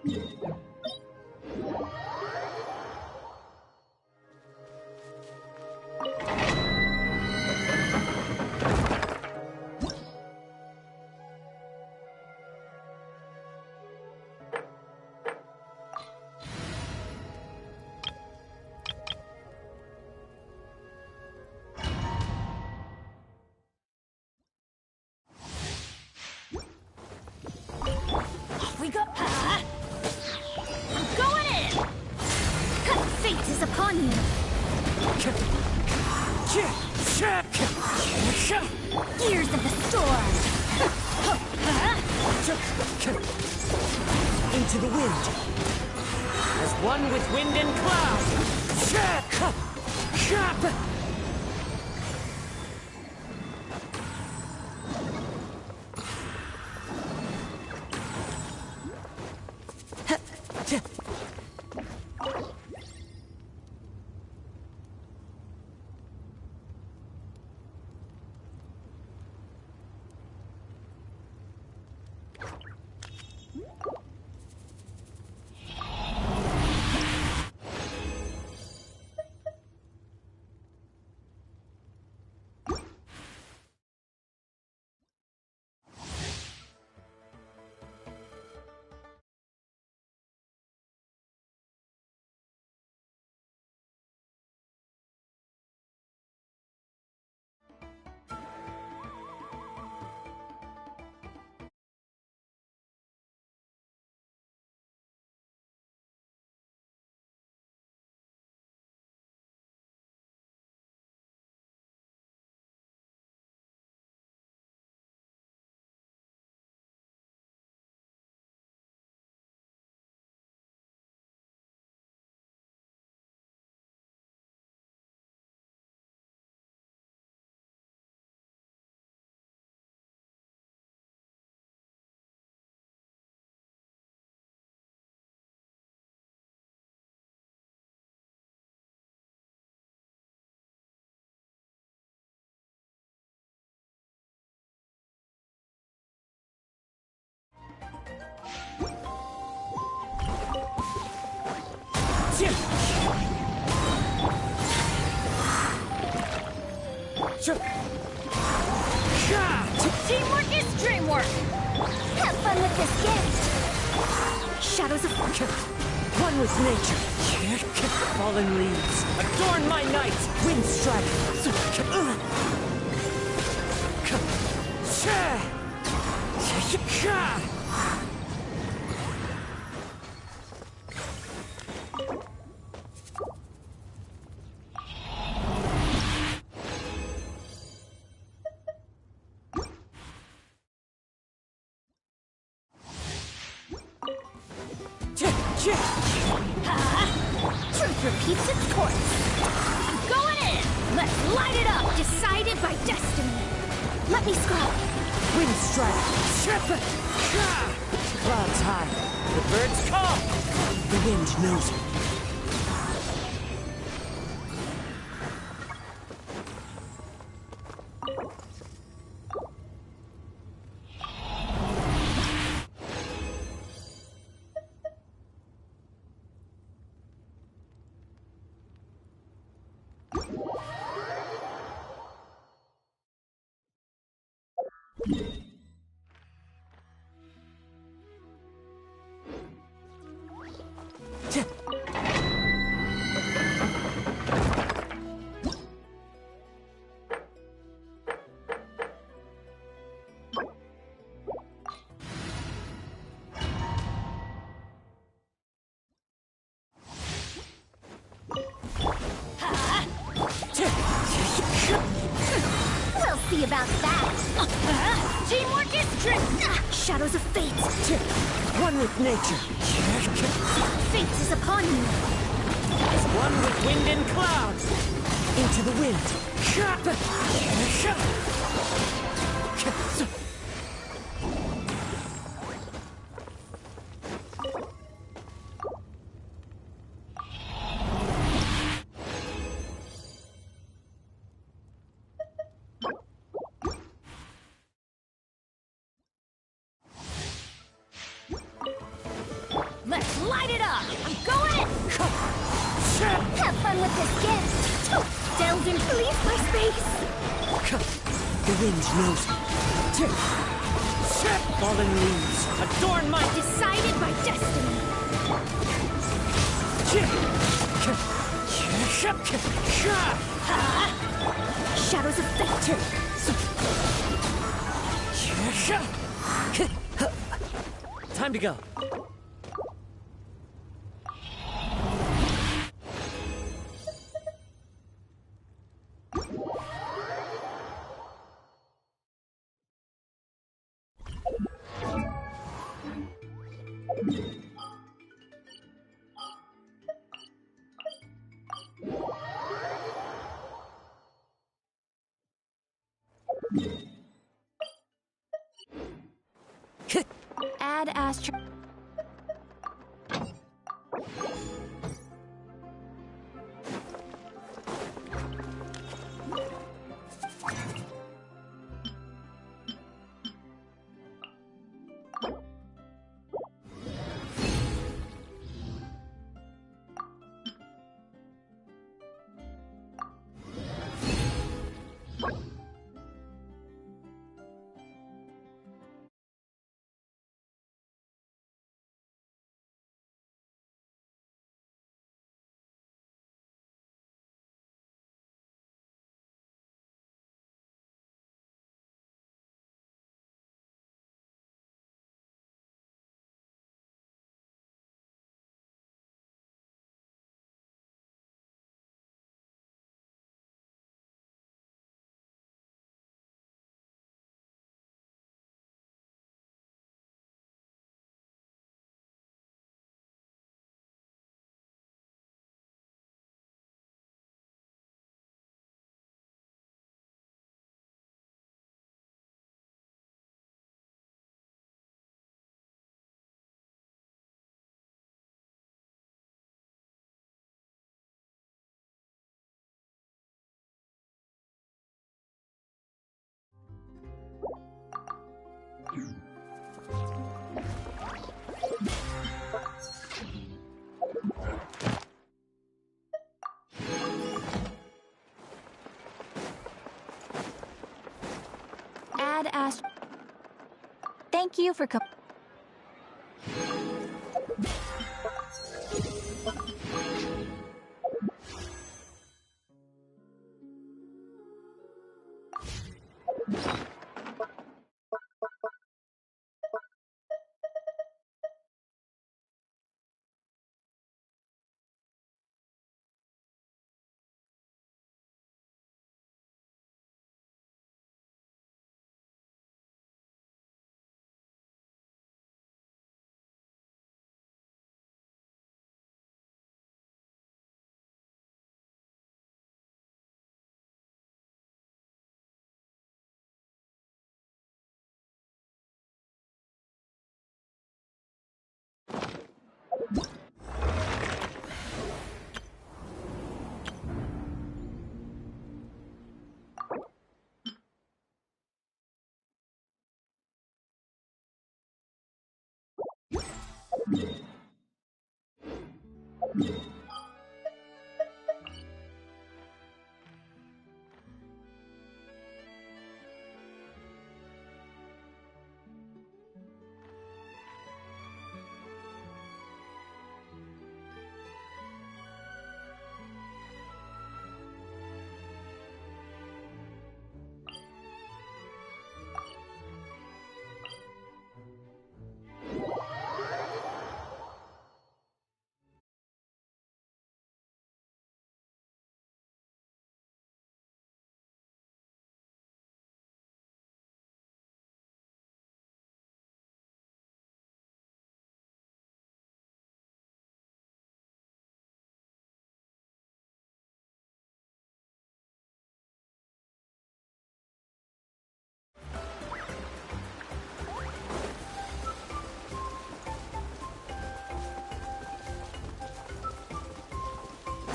We go. I'm going in. Fate is upon you. Gears of the storm. Into the wind. As one with wind and cloud. Teamwork is dreamwork. Have fun with this gift. Shadows of One with nature. Fallen leaves. Adorn my night. Wind strike. Truth repeats its course. I'm going in. Let's light it up. Decided by destiny. Let me scrub. Wind strike. Clouds high. The birds call. The wind knows it. We'll see about that. Teamwork is strength. Shadows of fate. One with nature. Fate is upon you. As one with wind and clouds. Into the wind. light it up! I'm going in! Have fun with this gift! Delden, please, my space! The wind knows me. Fallen leaves, adorn my... Decided by destiny! Shadows of fate! Time to go. Add astro... Add astro... Thank you for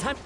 Time.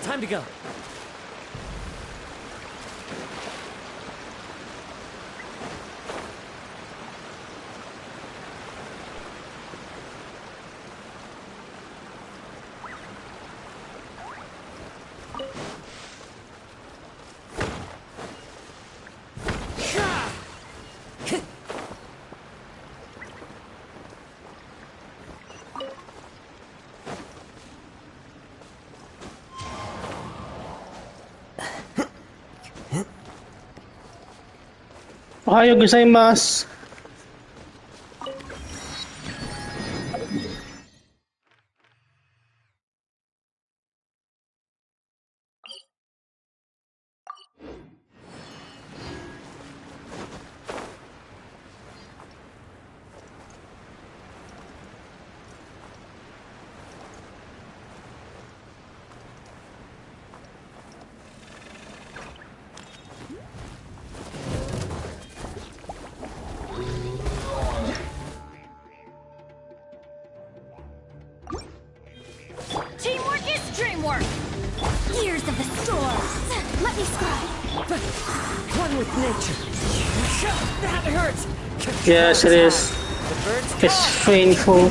Time to go. Ohayo gozaimasu. Teamwork is dreamwork! Years of the storm! Let me scribe! One with nature. That hurts. Yes, it is. The birds It's painful.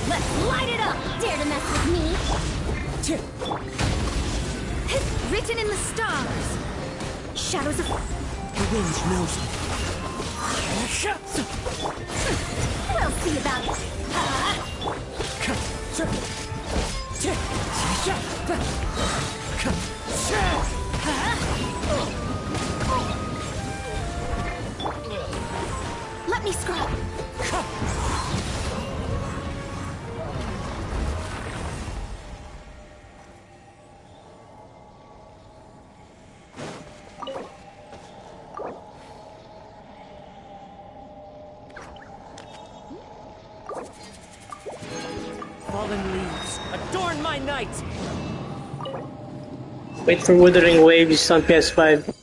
Let's light it up! Dare to mess with me? Written in the stars! Shadows of... The wind knows me. We'll see about it! Let me scrub! Fallen leaves, adorn my night! Wait for Wuthering Waves on PS5.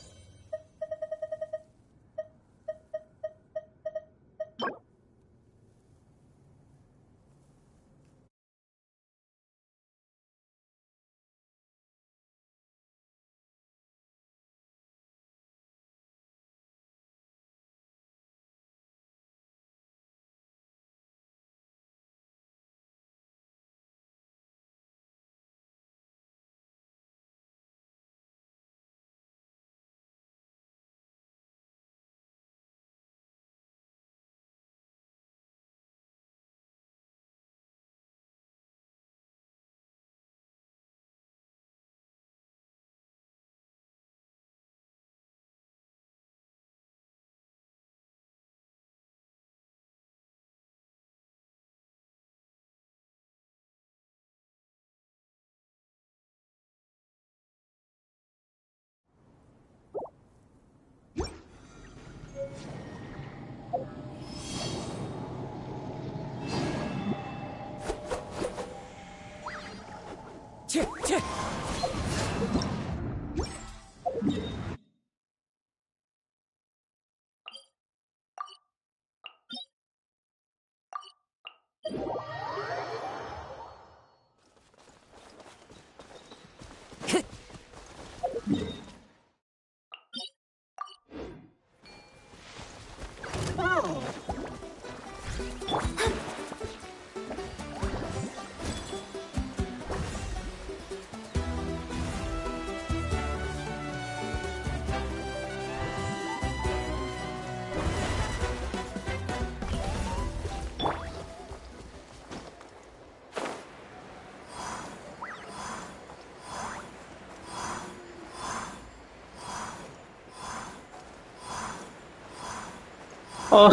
Oh,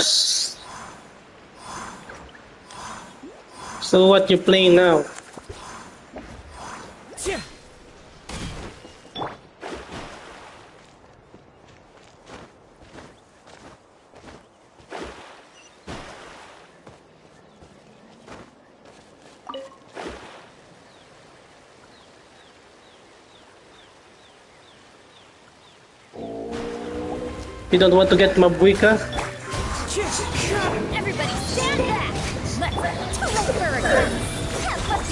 so what you playing now? You don't want to get Mavuika? Everybody stand back! Let's total hurricane! Let's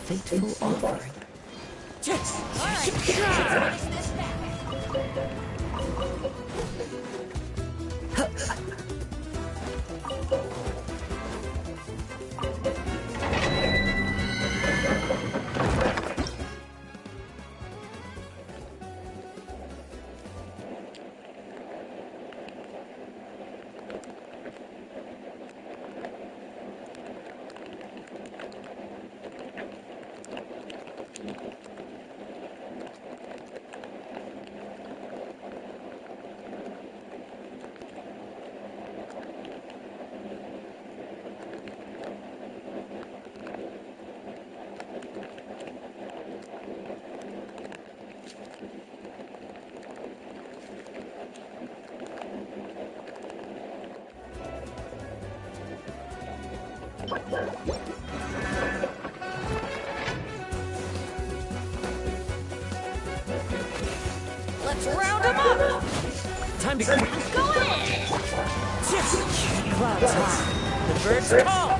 Fateful offering. Let's round them up! Time to Go in! clouds high. The birds call.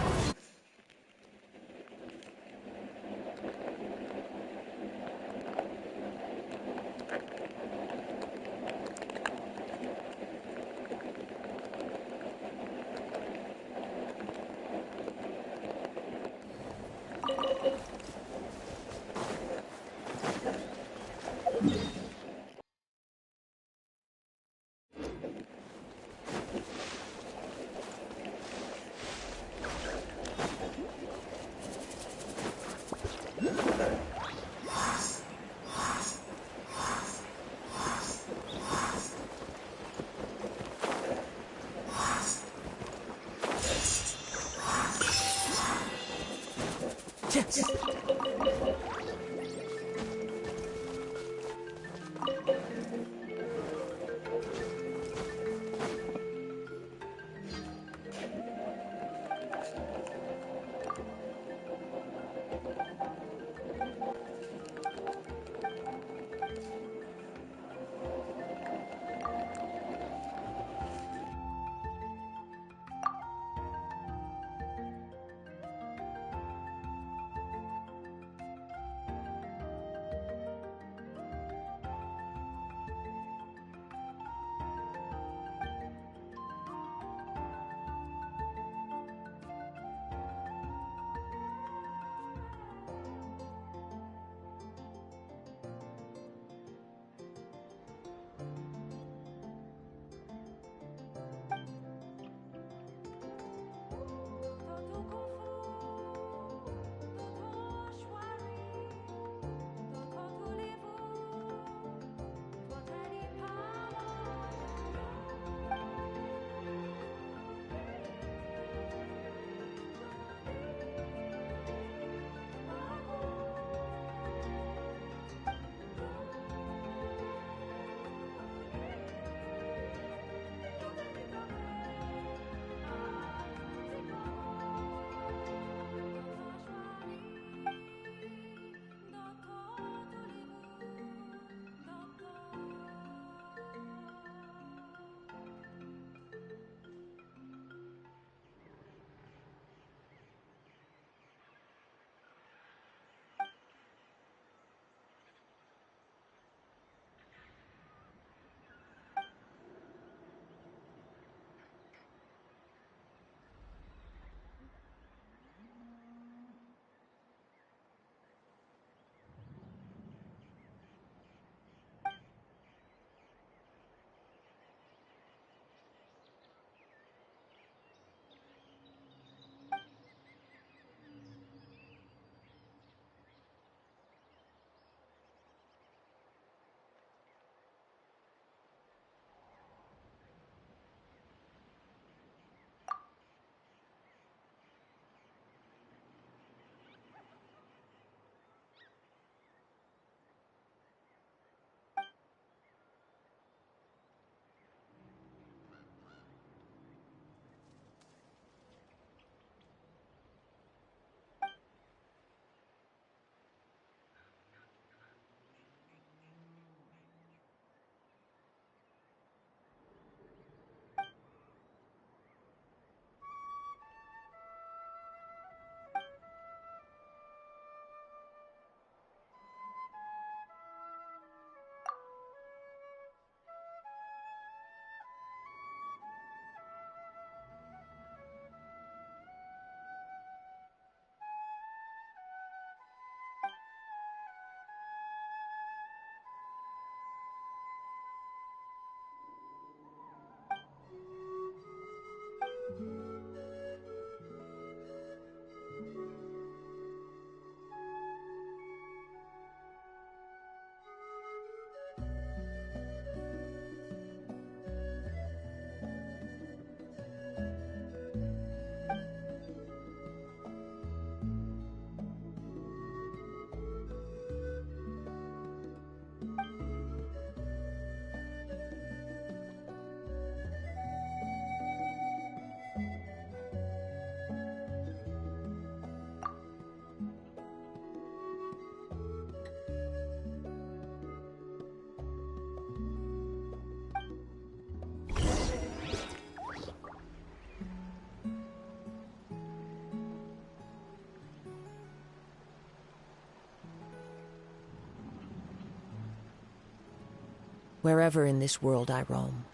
Wherever in this world I roam,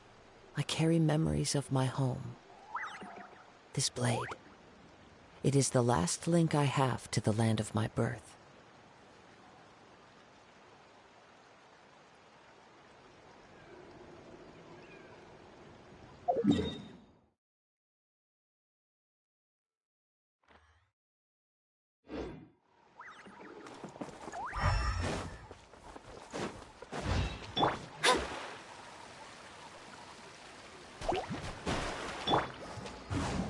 I carry memories of my home. This blade, it is the last link I have to the land of my birth.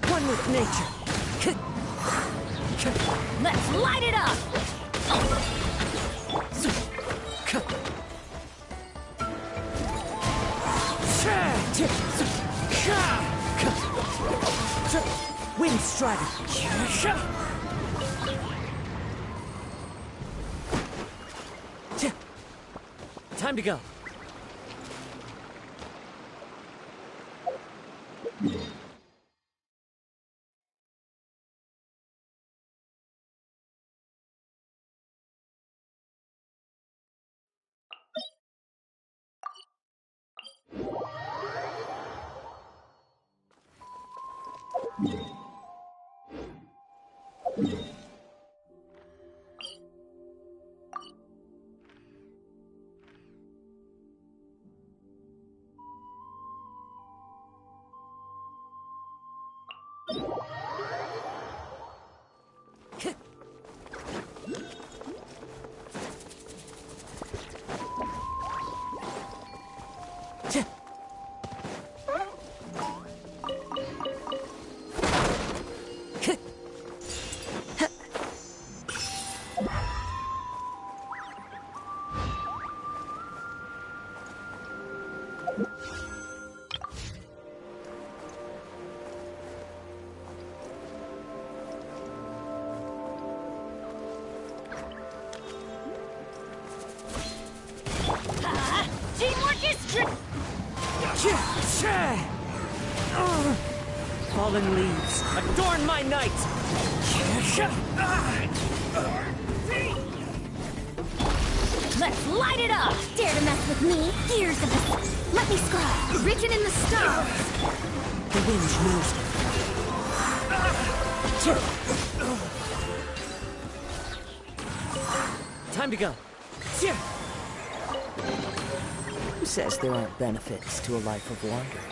One with nature. Let's light it up! Wind Strider. Time to go. Teamwork is Fallen leaves, adorn my night! Let's light it up! Dare to mess with me? Here's the... Let me scroll. Written in the stars. The wind moves. Time to go. Who says there aren't benefits to a life of wandering?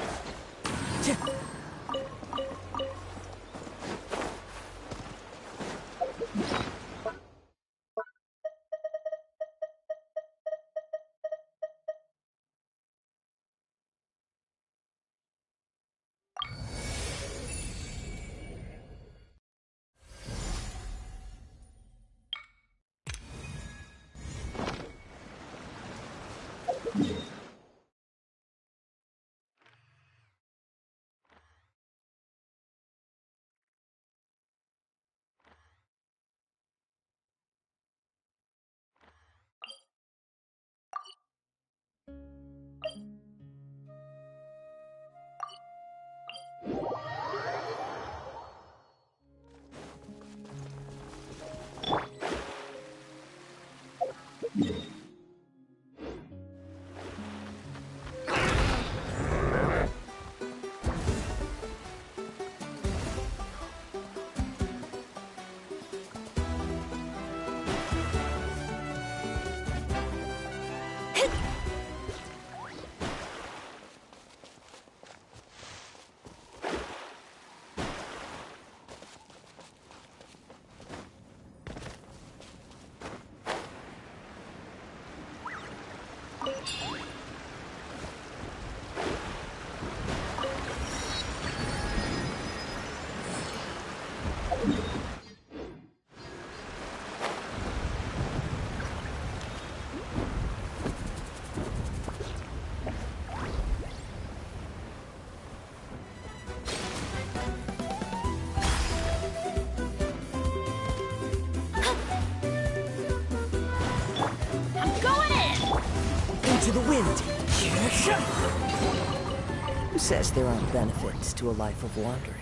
To the wind. Who says there aren't benefits to a life of wandering?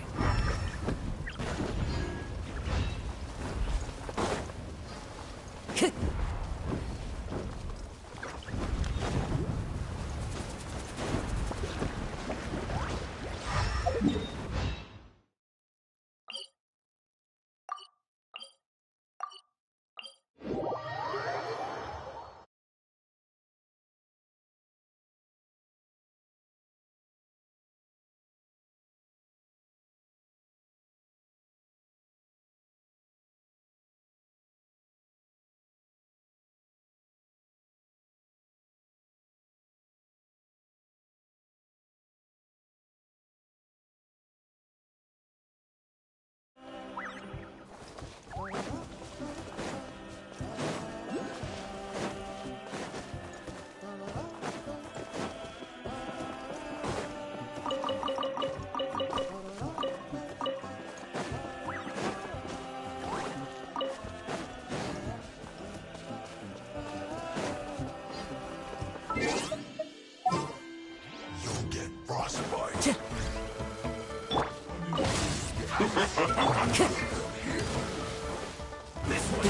The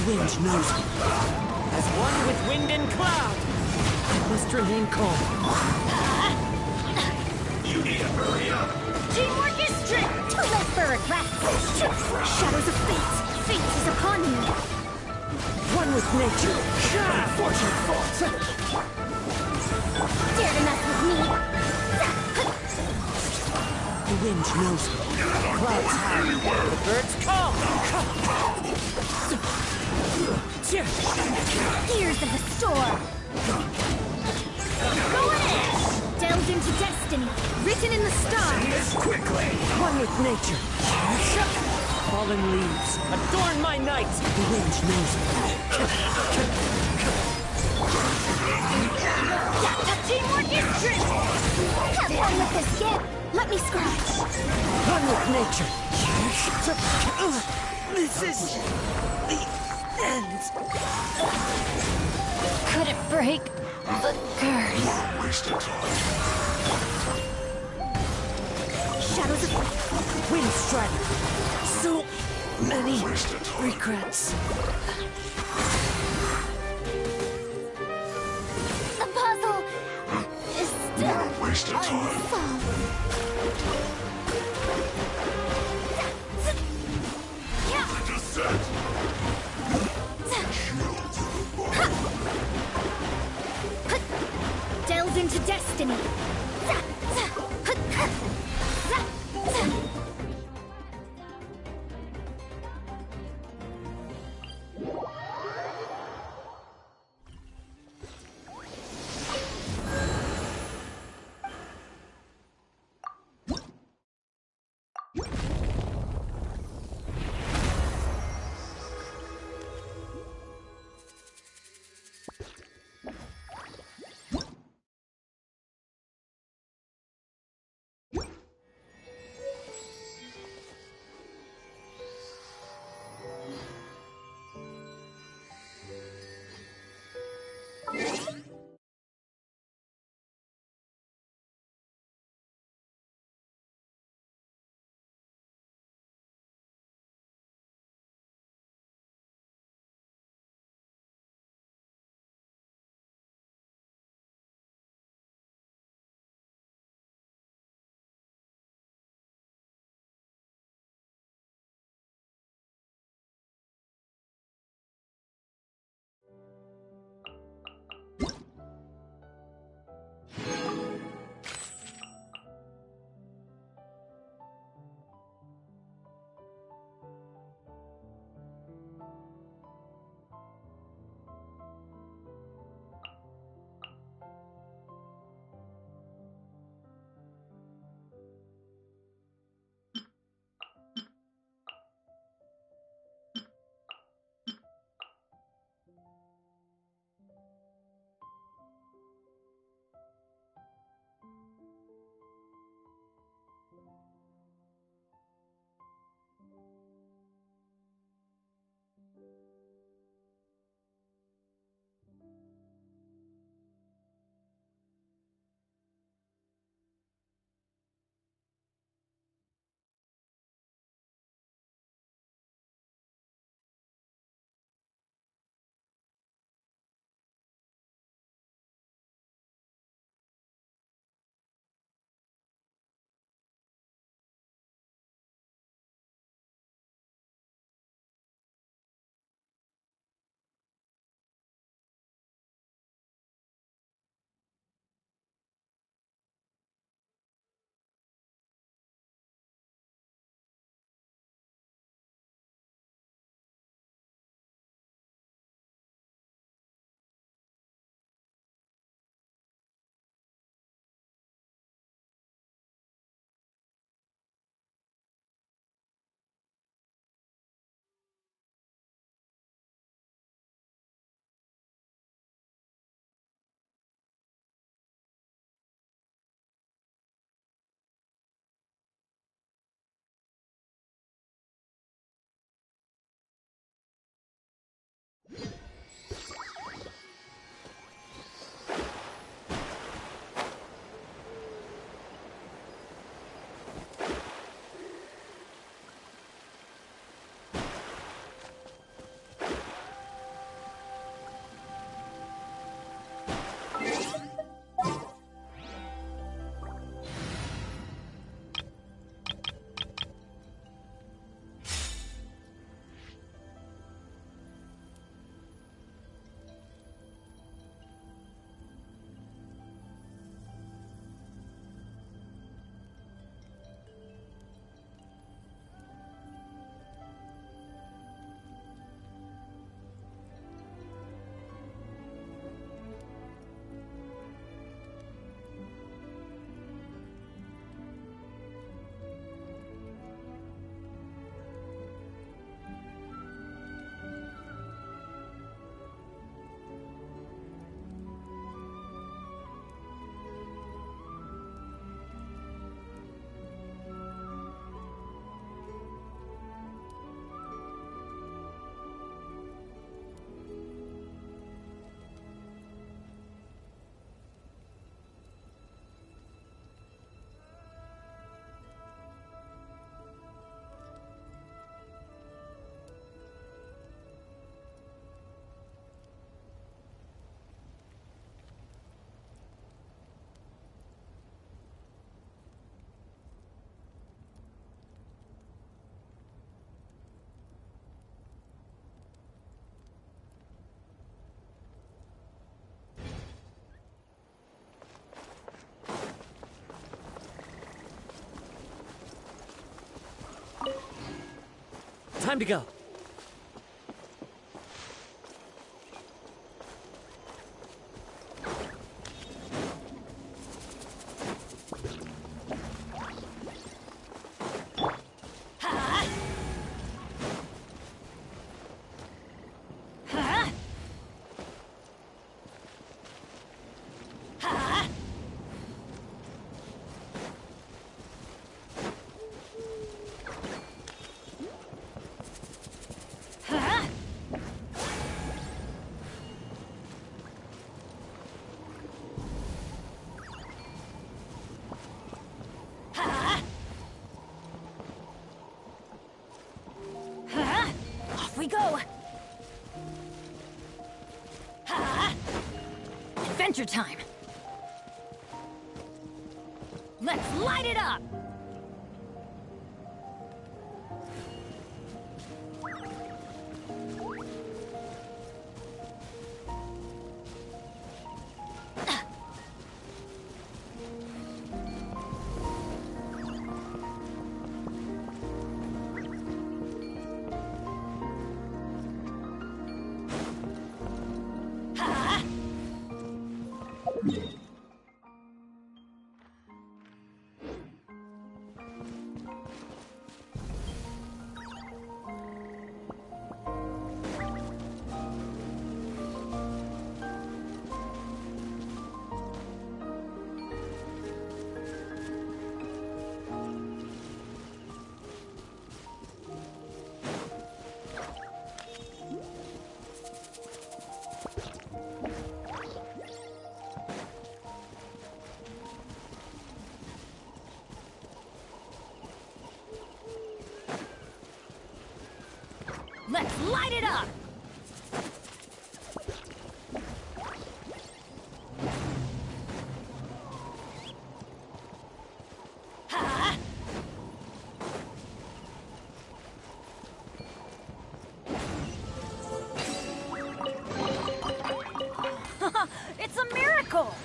wind knows me. As one with wind and cloud, I must remain calm. You need to hurry up. Teamwork is strength! Too late for regrets! Shadows of fate! Fate is upon me! One with nature. Unfortunate fault. Dare to mess with me! The wind knows me. Clouds high. The birds come. Tears of the storm! Go ahead! Delved into destiny, written in the stars! Quickly! One with nature. Fallen leaves adorn my night. The wind knows me. Teamwork is strength! Have fun with this yet! Let me scratch! One with nature. This is the end. Could it break the curse? Wasted time. Shadows of Wind strider. So many Wasted time. regrets. the puzzle is still Wasted time. unsolved. Descent. Delve into destiny. Time to go. Off we go! Adventure time! Let's light it up! Let's light it up! It's a miracle!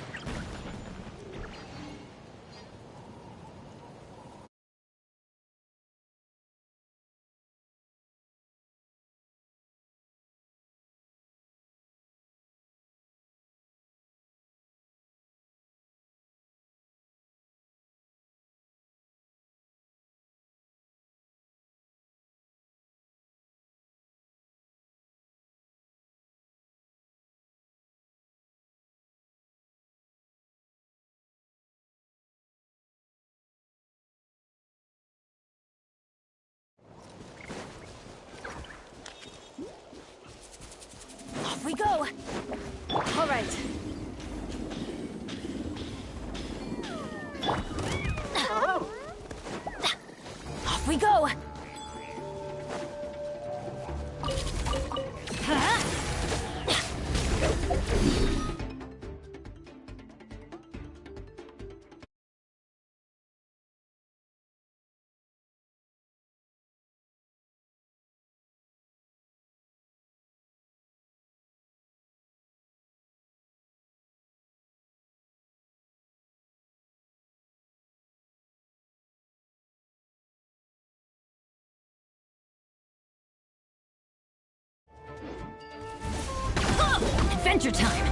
Off we go! All right. Off we go! Adventure time!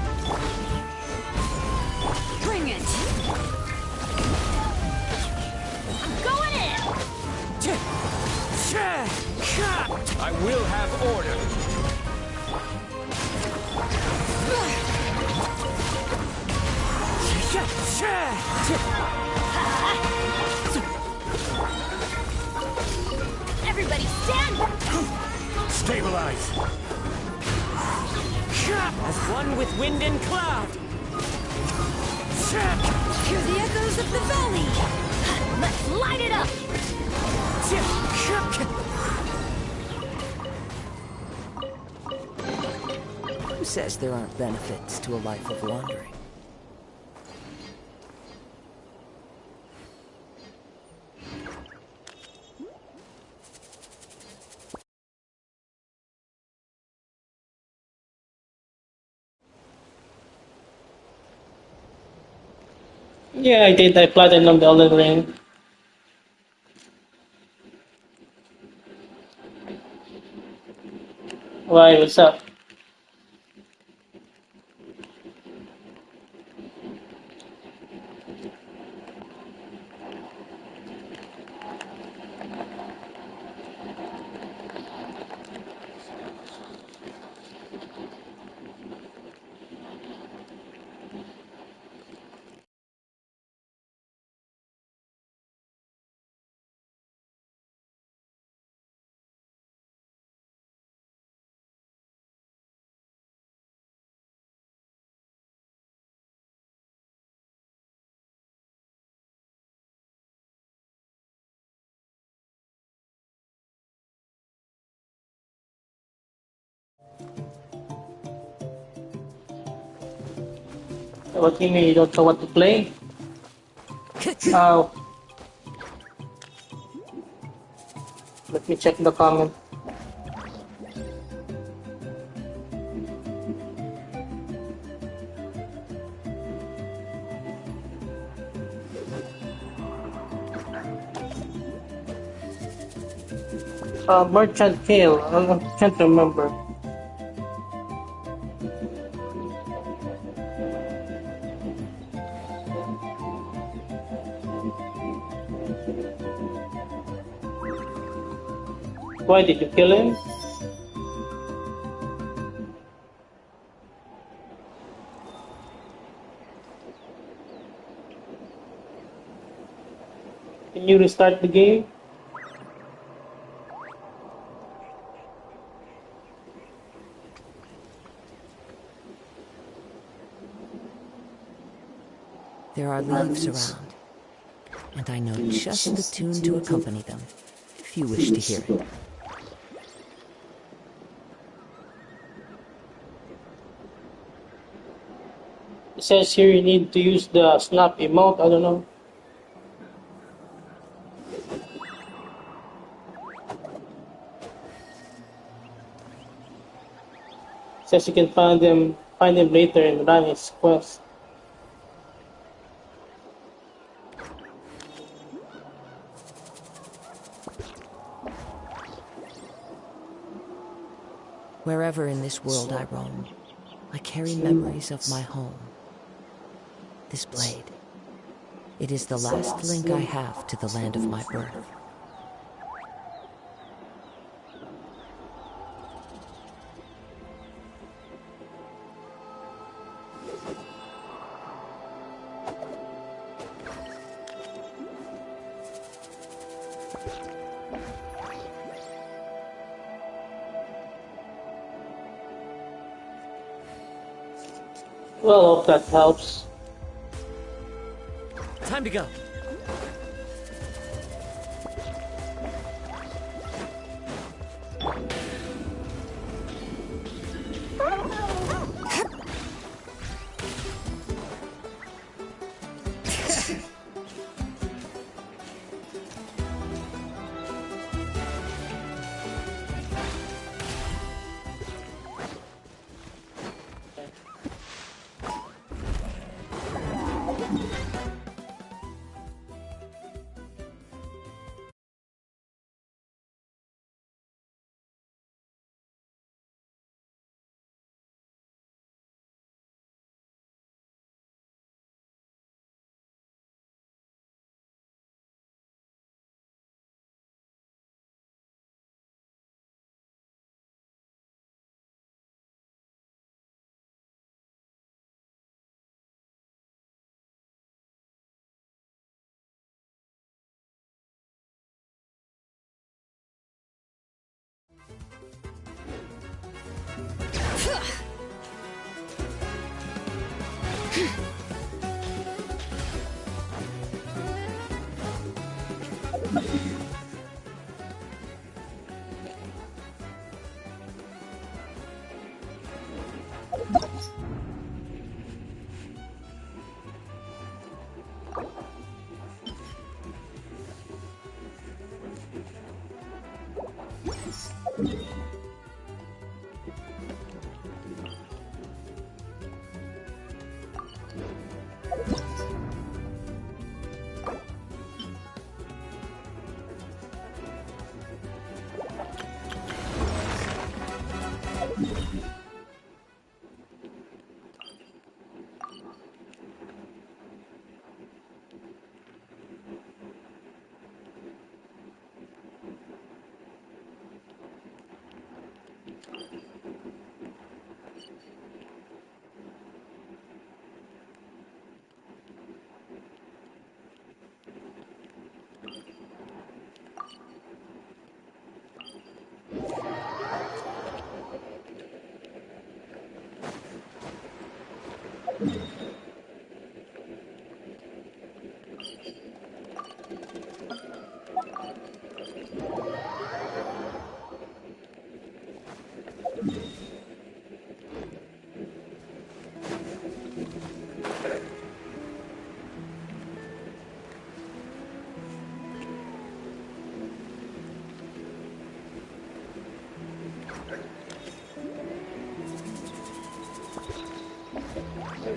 Bring it! I'm going in! I will have order. Everybody stand! Stabilize. As one with wind and cloud. Hear the echoes of the valley! Let's light it up! Who says there aren't benefits to a life of wandering? Yeah, I did. I platinum the Elden Ring. Why? What's up? What do you mean you don't know what to play? Oh, let me check the comment. Merchant Kale. I can't remember. Why did you kill him? Can you restart the game? There are leaves around, and I know just the tune to accompany them, if you wish to hear it. It says here you need to use the snap emote. I don't know. It says you can find them later in Rani's quest. Wherever in this world I roam, I carry memories of my home. This blade, it is the last link I have to the land of my birth. Well, hope that helps. Time to go.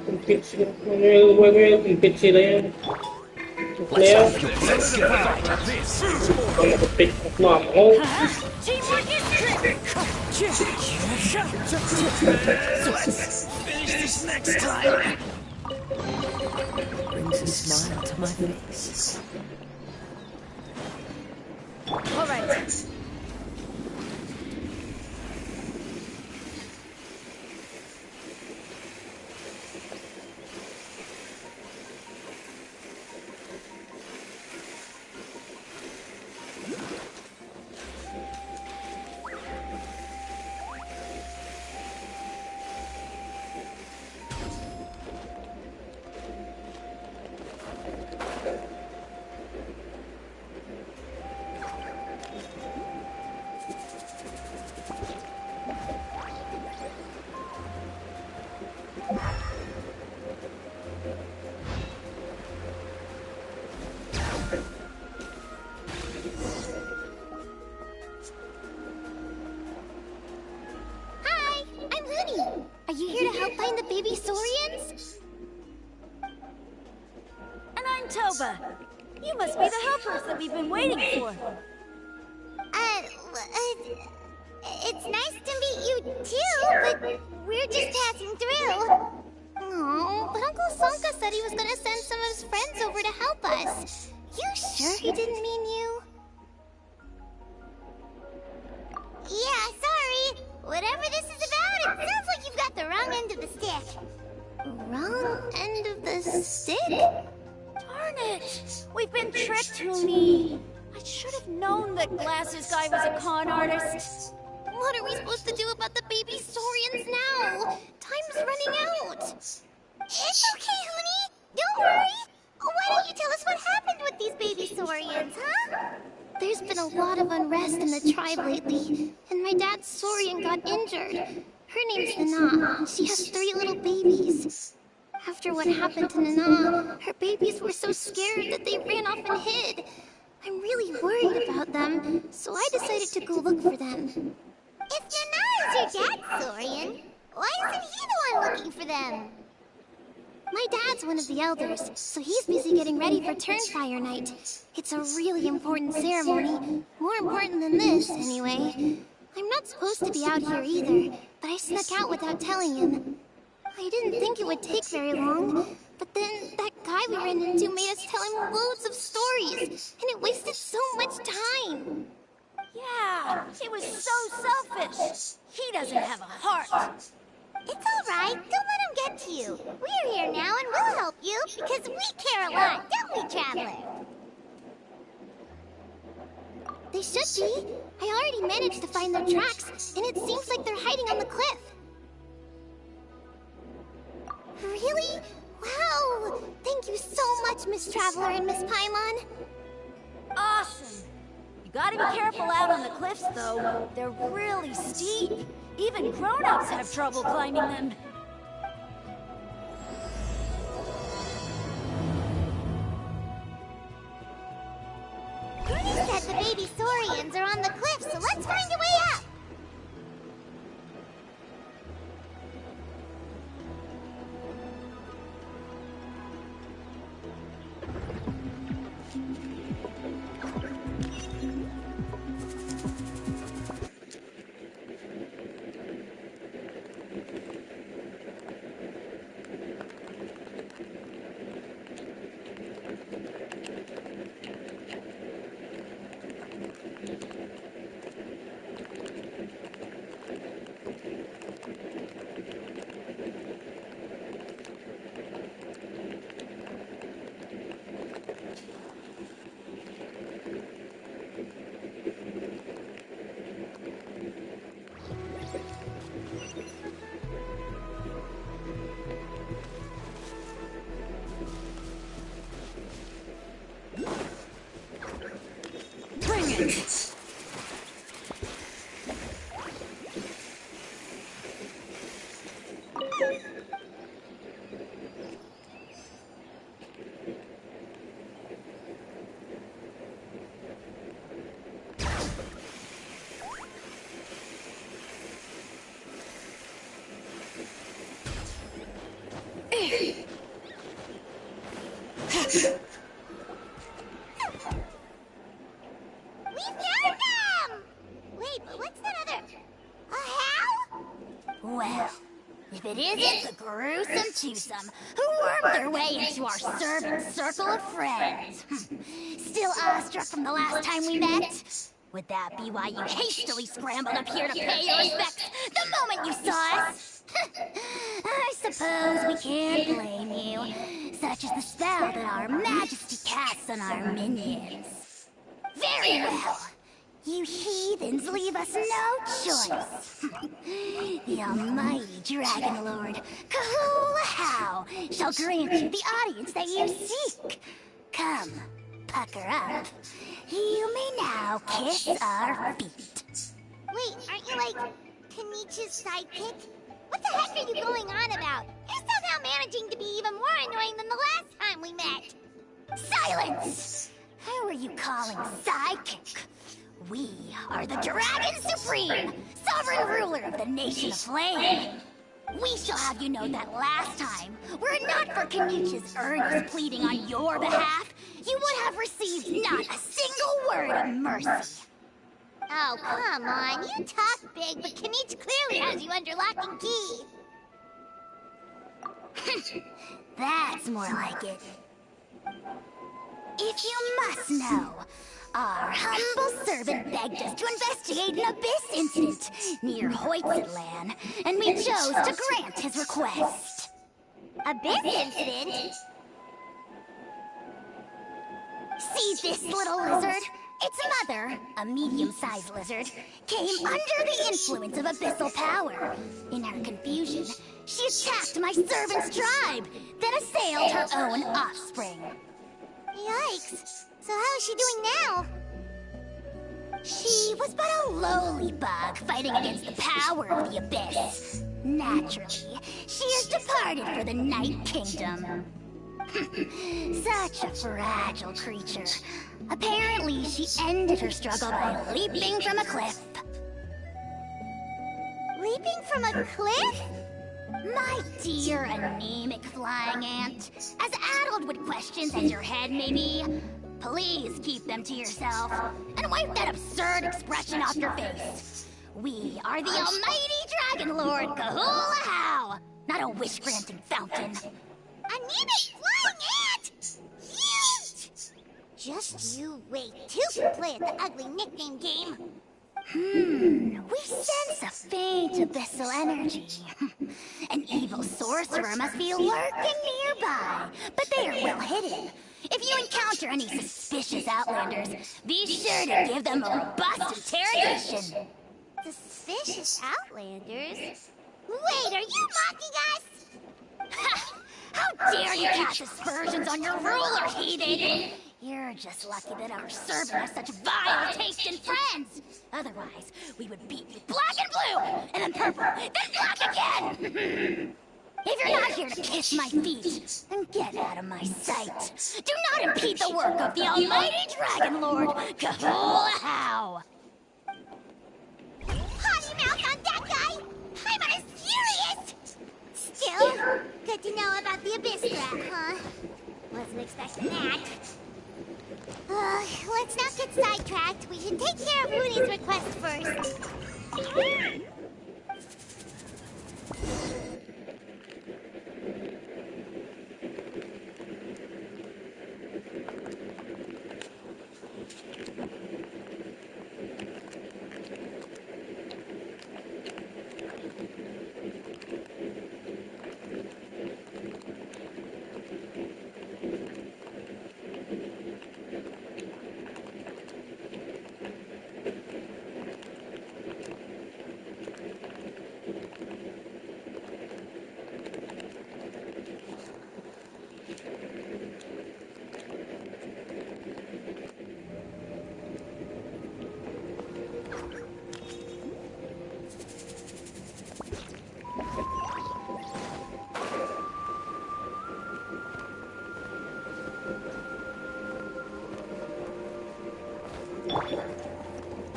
Compete sila. Compete sila yan. Player. Compete of mom. Oh. Teamwork is trick! Finish this next time. Brings a smile to my face. All right. Hi, I'm Looney. Are you here to help find the baby Saurians? And I'm Toba. You must be the helpers that we've been waiting for. It's nice to meet you too, but we're just passing through. Oh, but Uncle Sonka said he was gonna send some of his friends over to help us. You sure he didn't mean you? Yeah, sorry. Whatever this is about, it sounds like you've got the wrong end of the stick. Wrong end of the stick? Darn it! We've been tricked, Looney. I should have known that Glasses Guy was a con artist. What are we supposed to do about the baby Saurians now? Time's running out. It's okay, Looney. Don't worry. Why don't you tell us what happened with these baby Saurians, huh? There's been a lot of unrest in the tribe lately, and my dad's Saurian got injured. Her name's Nana. She has 3 little babies. After what happened to Nana, her babies were so scared that they ran off and hid. I'm really worried about them, so I decided to go look for them. If Nana is your dad's Saurian, why isn't he the one looking for them? My dad's one of the elders, so he's busy getting ready for Turnfire Night. It's a really important ceremony. More important than this, anyway. I'm not supposed to be out here either, but I snuck out without telling him. I didn't think it would take very long, but then that guy we ran into made us tell him loads of stories, and it wasted so much time. Yeah, he was so selfish. He doesn't have a heart. It's all right. Don't let him get to you. We're here now and we'll help you because we care a lot, don't we, Traveler? They should be. I already managed to find their tracks, and it seems like they're hiding on the cliff. Really? Wow! Thank you so much, Miss Traveler and Miss Paimon. Awesome! You gotta be careful out on the cliffs, though. They're really steep. Even grown-ups have trouble climbing them. Goody said the baby Saurians are on the cliff, so let's find a way up! servant. We found them! Wait, but what's that other... a how? Well, if it isn't the gruesome twosome who wormed their way into our servant circle of friends. Still awestruck from the last time we met? Would that be why you hastily scrambled up here to pay your respects the moment you saw us? I suppose we can't blame you. Such is the spell that our majesty casts on our minions. Very well. You heathens leave us no choice. The almighty Dragon Lord, Kahula shall grant you the audience that you seek. Come, pucker up. You may now kiss our feet. Wait, aren't you like Kenichi's sidekick? What the heck are you going on about? You're somehow managing to be even more annoying than the last time we met. Silence! Who are you calling sidekick? We are the Dragon Supreme, sovereign ruler of the nation of Flame. We shall have you know that last time, were it not for Kenichi's earnest pleading on your behalf, you would have received not a single word of mercy. Oh, come on. You talk big, but Kenichi clearly has you under lock and key. That's more like it. If you must know, our humble servant begged us to investigate an abyss incident near Hoytland, and we chose to grant his request. Abyss incident? See this little lizard? Its mother, a medium-sized lizard, came under the influence of abyssal power. In her confusion, she attacked my servant's tribe, then assailed her own offspring. Yikes! So how is she doing now? She was but a lowly bug fighting against the power of the abyss. Naturally, she has departed for the Night Kingdom. Such a fragile creature. Apparently, she ended her struggle by leaping from a cliff. Leaping from a cliff? My dear anemic flying ant, as addled with questions as your head may be, please keep them to yourself, and wipe that absurd expression off your face. We are the almighty Dragon Lord Kahula, not a wish-granting fountain. Anemic flying ant! Huge! Just you wait till we play at the ugly nickname game. We sense a faint abyssal energy. An evil sorcerer must be lurking nearby, but they are well hidden. If you encounter any suspicious outlanders, be sure to give them a robust interrogation. Suspicious outlanders? Wait, are you mocking us? Ha! How dare you cast aspersions on your ruler, heathen! You're just lucky that our servant has such vile taste in friends. Otherwise, we would beat you black and blue, and then purple, then black again! If you're not here to kiss my feet, then get out of my sight. Do not impede the work of the almighty Dragon Lord, Kahula. Potty mouth on that guy! I'm on his furious! Still, good to know about the abyss threat, huh? Wasn't expecting that. Let's not get sidetracked. We should take care of Rooney's request first.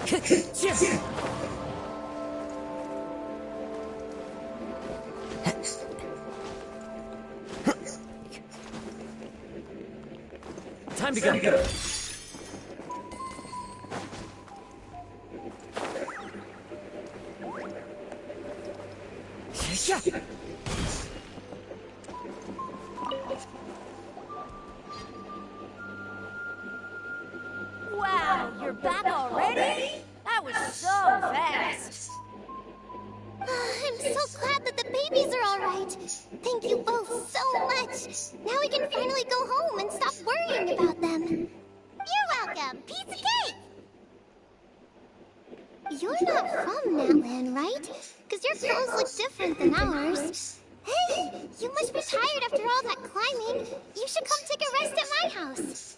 Time to go. Wow, you're back already? That was so fast. I'm so glad that the babies are all right. Thank you both so much. Now we can finally go home and stop worrying about them. You're welcome. Piece of cake. You're not from Natlan, right? Because your clothes look different than ours. Hey, you must be tired after all that climbing. You should come take a rest at my house.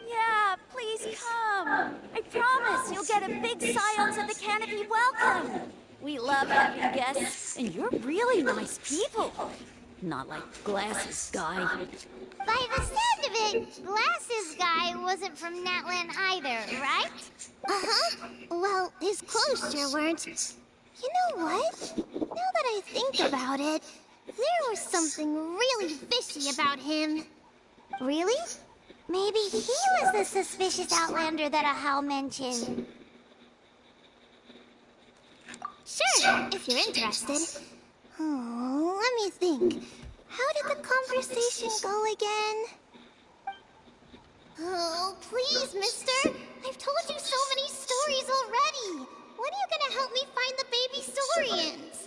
Yeah, please come. I promise you'll get a big Scions of the Canopy welcome. We love having guests, and you're really nice people. Not like Glasses Guy. By the sound of it, Glasses Guy wasn't from Natlan either, right? Uh-huh. Well, his clothes sure weren't. You know what? Now that I think about it, there was something really fishy about him. Really? Maybe he was the suspicious outlander that Ahal mentioned. Sure, if you're interested. Oh, let me think. How did the conversation go again? Oh, please, mister. I've told you so many stories already. When are you gonna help me find the baby Saurians?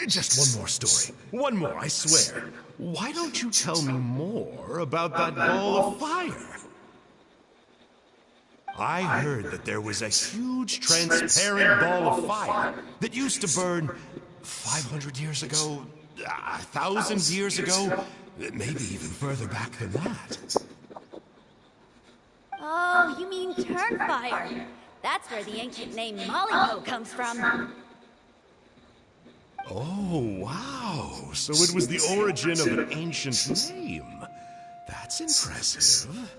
Just one more story. One more, I swear. Why don't you tell me more about that ball of fire? I heard that there was a huge transparent ball of fire that used to burn 500 years ago, 1,000 years ago, maybe even further back than that. Oh, you mean Turnfire. That's where the ancient name Mollypo comes from. Oh, wow. So it was the origin of an ancient name. That's impressive.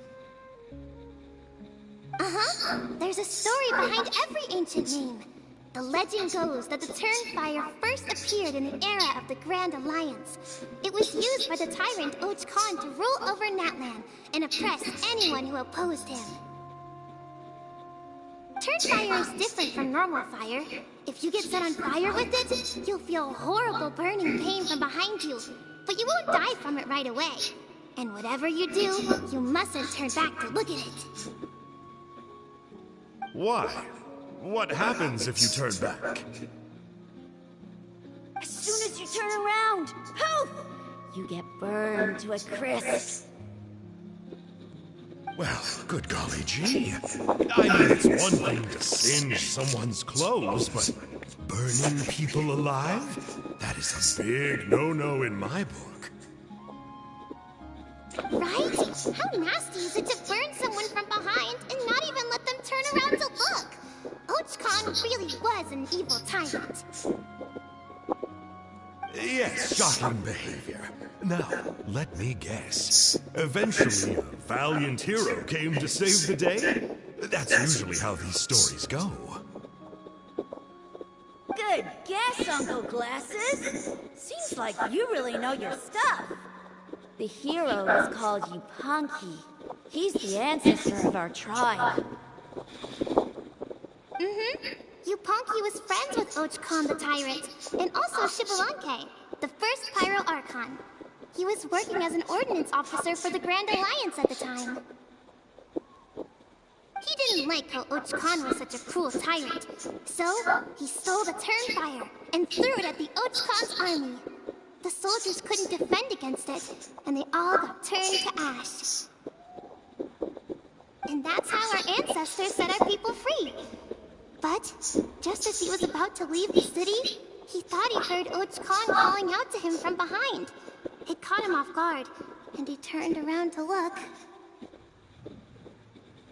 Uh-huh. There's a story behind every ancient name. The legend goes that the Turnfire first appeared in the era of the Grand Alliance. It was used by the tyrant Och Khan to rule over Natlan and oppress anyone who opposed him. Turnfire is different from normal fire. If you get set on fire with it, you'll feel horrible burning pain from behind you, but you won't die from it right away. And whatever you do, you mustn't turn back to look at it. Why? What happens if you turn back? As soon as you turn around, poof! You get burned to a crisp. Well, good golly gee. I mean, it's one thing to singe someone's clothes, but burning people alive? That is a big no-no in my book. Right? How nasty is it to burn someone from behind and not even let them turn around to look? Och Khan really was an evil tyrant. Yes, shocking behavior. Now, let me guess. Eventually, a valiant hero came to save the day? That's usually how these stories go. Good guess, Uncle Glasses. Seems like you really know your stuff. The hero is called Yupanqui. He's the ancestor of our tribe. Yupanqui was friends with Och Khan the Tyrant, and also Shibalanke, the first Pyro Archon. He was working as an ordnance officer for the Grand Alliance at the time. He didn't like how Och Khan was such a cruel tyrant, so he stole the Turnfire and threw it at the Och Khan's army. The soldiers couldn't defend against it, and they all got turned to ash. And that's how our ancestors set our people free. But just as he was about to leave the city, he thought he heard Och Khan calling out to him from behind. It caught him off guard, and he turned around to look.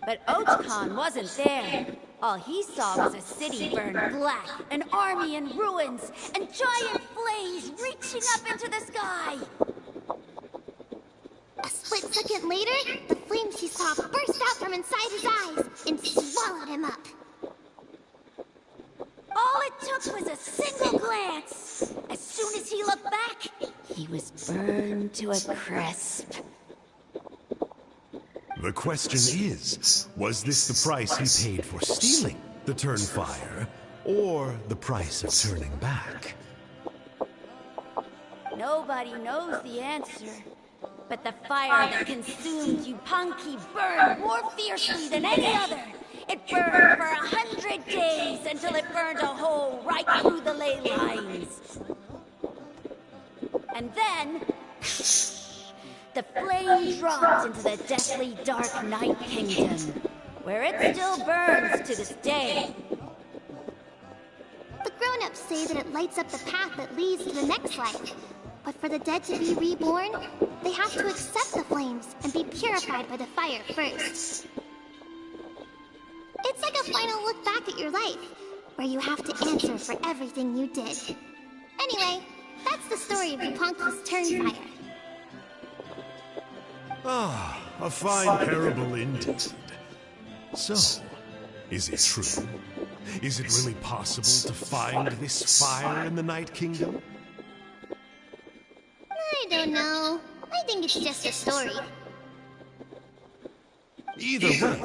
But Och Khan wasn't there. All he saw was a city burned black, an army in ruins, and giant flames reaching up into the sky. A split second later, the flames he saw burst out from inside his eyes and swallowed swallowed him up. All it took was a single glance. As soon as he looked back, he was burned to a crisp. The question is, was this the price he paid for stealing the Turnfire, or the price of turning back? Nobody knows the answer. But the fire that consumed Yupanqui burned more fiercely than any other. It burned for 100 days until it burned a hole right through the ley lines. And then, the flame dropped into the deathly dark Night Kingdom, where it still burns to this day. The grown-ups say that it lights up the path that leads to the next life. But for the dead to be reborn, they have to accept the flames and be purified by the fire first. It's like a final look back at your life, where you have to answer for everything you did. Anyway, that's the story of Yupanqui's Turnfire. Ah, a fine parable indeed. So, is it true? Is it really possible to find this fire in the Night Kingdom? I don't know. I think it's just a story. Either way,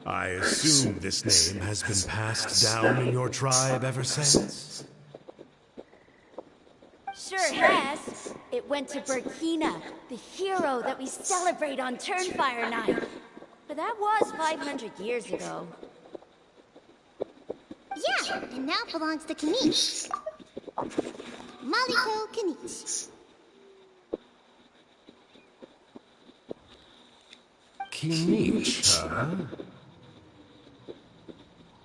I assume this name has been passed down in your tribe ever since? Sure has. It went to Burkina, the hero that we celebrate on Turnfire Night. But that was 500 years ago. Yeah, and now it belongs to Kanich. Maliko Kanich. Kinich, huh?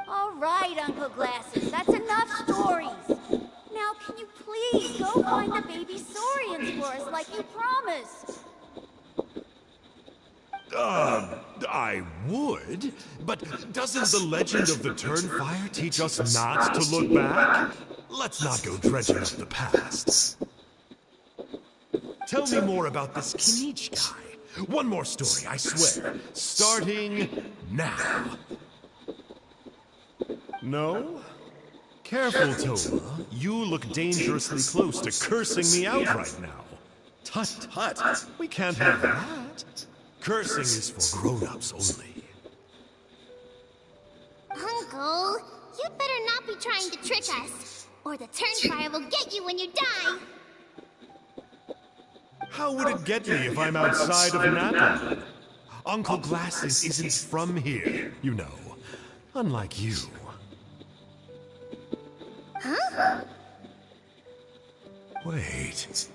All right, Uncle Glasses, that's enough stories. Now, can you please go find the baby saurians for us like you promised? I would, but doesn't the legend of the Turnfire teach us not to look back? Let's not go dredging up the past. Tell me more about this Kinich guy. One more story, I swear. Starting now. No? Careful, Toma. You look dangerously close to cursing me out right now. Tut, tut. We can't have that. Cursing is for grown-ups only. Uncle, you'd better not be trying to trick us, or the Turnfire will get you when you die. How would it get me if I'm outside of Napa? Uncle Glasses isn't from here, you know. Unlike you. Huh? Wait,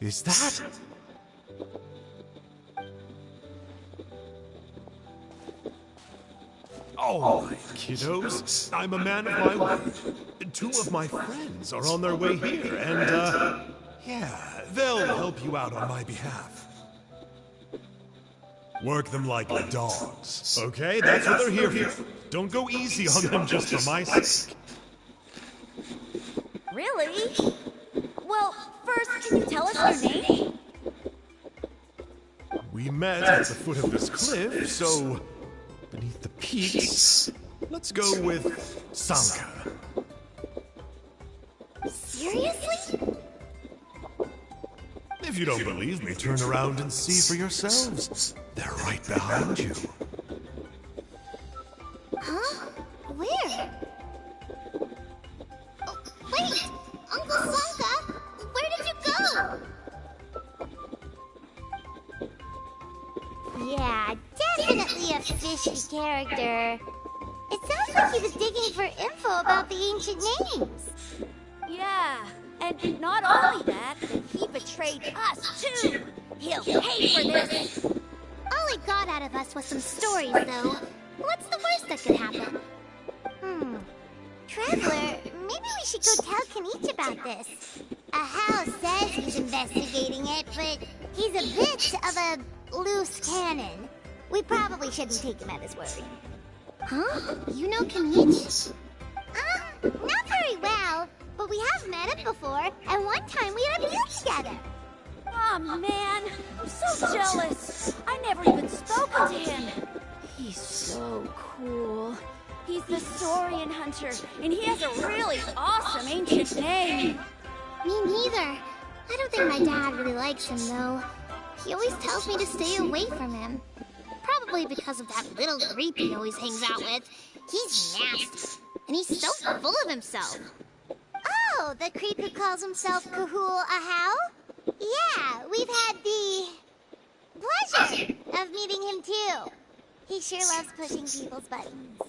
is that... All right, kiddos. I'm a man of my word. Two of my friends are on their way here, and, yeah, they'll help you out on my behalf. Work them like dogs, okay? That's what they're here for. Don't go easy on them just for my sake. Really? Well, first, can you tell us your name? We met at the foot of this cliff, so beneath the peaks, let's go with Sanka. Seriously? If you don't believe me, turn around and see for yourselves. They're right behind you. Huh? Where? Oh, wait! Uncle Sanka! Where did you go? Yeah, definitely a fishy character. It sounds like he was digging for info about the ancient names. Yeah, and not only that, but he betrayed us too. He'll pay for this. All he got out of us was some stories, though. What's the worst that could happen? Traveler, maybe we should go tell Kanich about this. Ahal says he's investigating it, but he's a bit of a loose cannon. We probably shouldn't take him at his word. Huh? You know Kanich? Not very well, but we have met him before, and one time we had a meal together. Oh man, I'm so jealous. I never even spoken to him. He's so cool. He's the Saurian hunter, and he has a really awesome ancient name. Me neither. I don't think my dad really likes him, though. He always tells me to stay away from him. Probably because of that little creep he always hangs out with. He's nasty, and he's so full of himself. Oh, the creep who calls himself Kahul Ahau? Yeah, we've had the pleasure of meeting him too. He sure loves pushing people's buttons.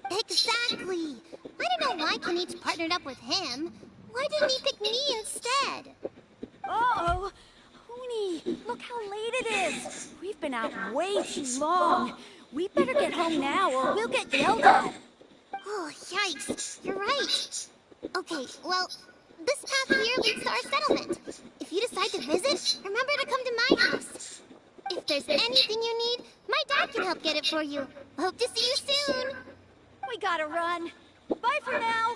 Exactly. I don't know why Kenich partnered up with him. Why didn't he pick me instead? Uh-oh! Hoonie, look how late it is! We've been out way too long. We better get home now or we'll get yelled at. Oh, yikes. You're right. Okay, well, this path here leads to our settlement. If you decide to visit, remember to come to my house. If there's anything you need, my dad can help get it for you. Hope to see you soon. We gotta run. Bye for now.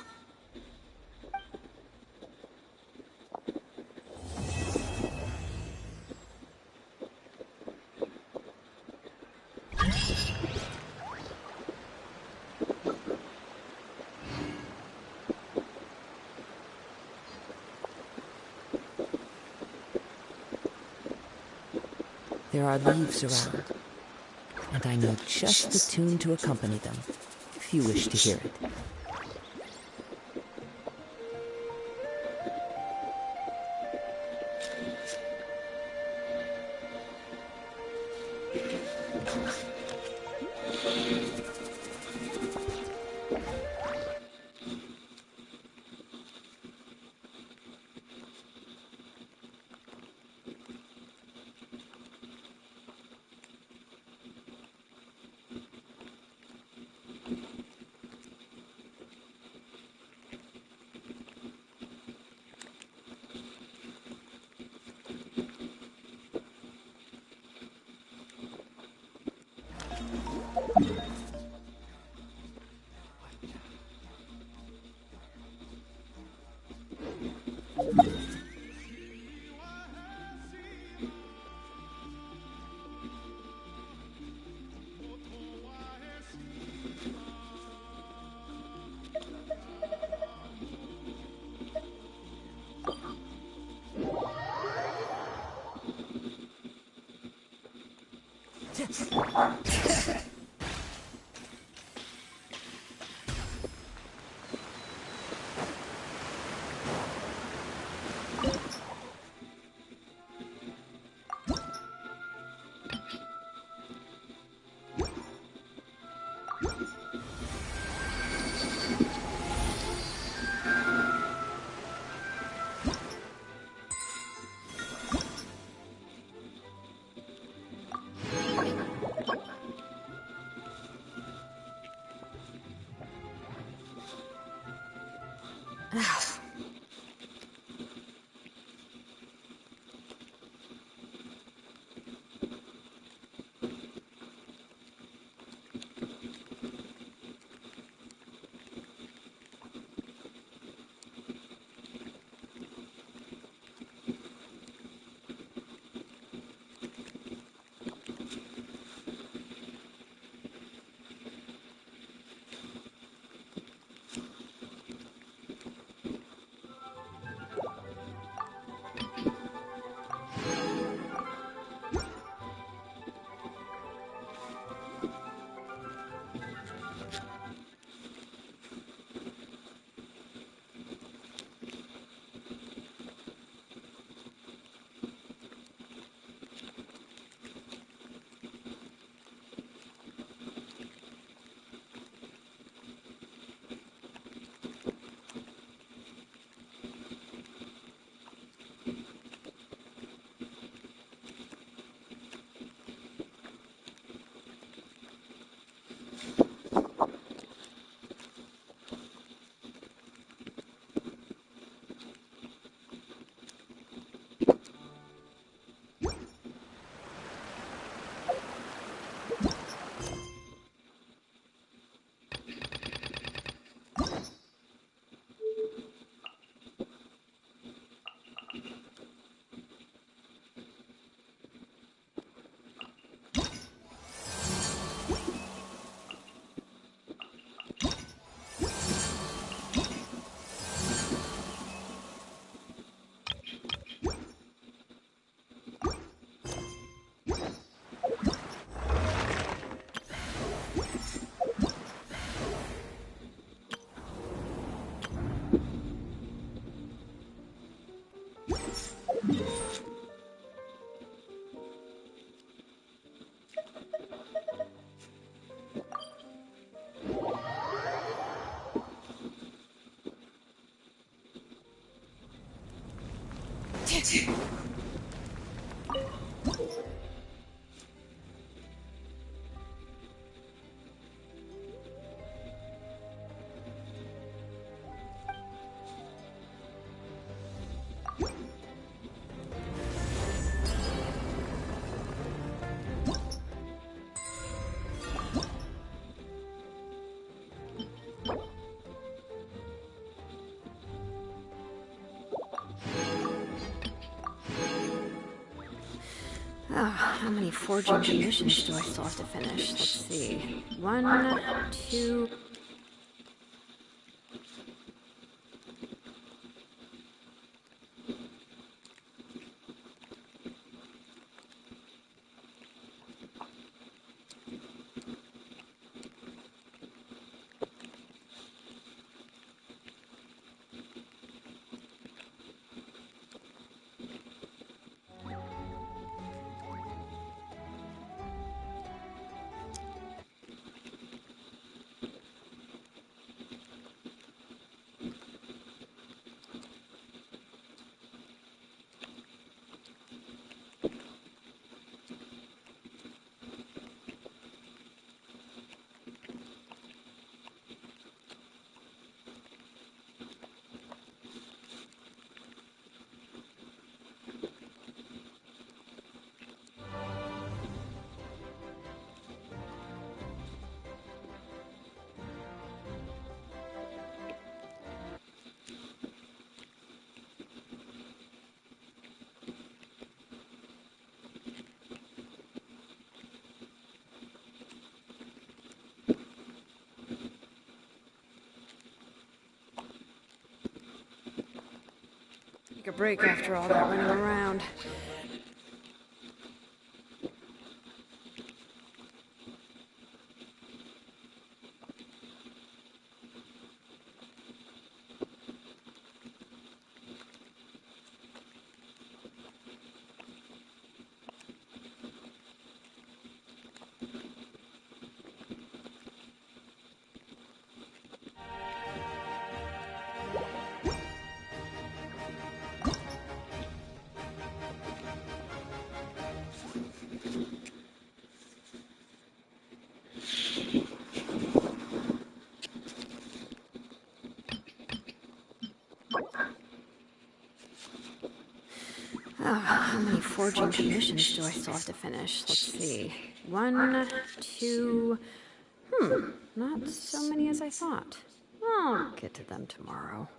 There are leaves around, and I know just the tune to accompany them, if you wish to hear it. Oh, how many forging commissions do I still have to finish? Let's see. 1, 2... Take a break after all that running around. Oh, how many forging commissions do I still have to finish? Let's see. 1, 2... not so many as I thought. I'll get to them tomorrow.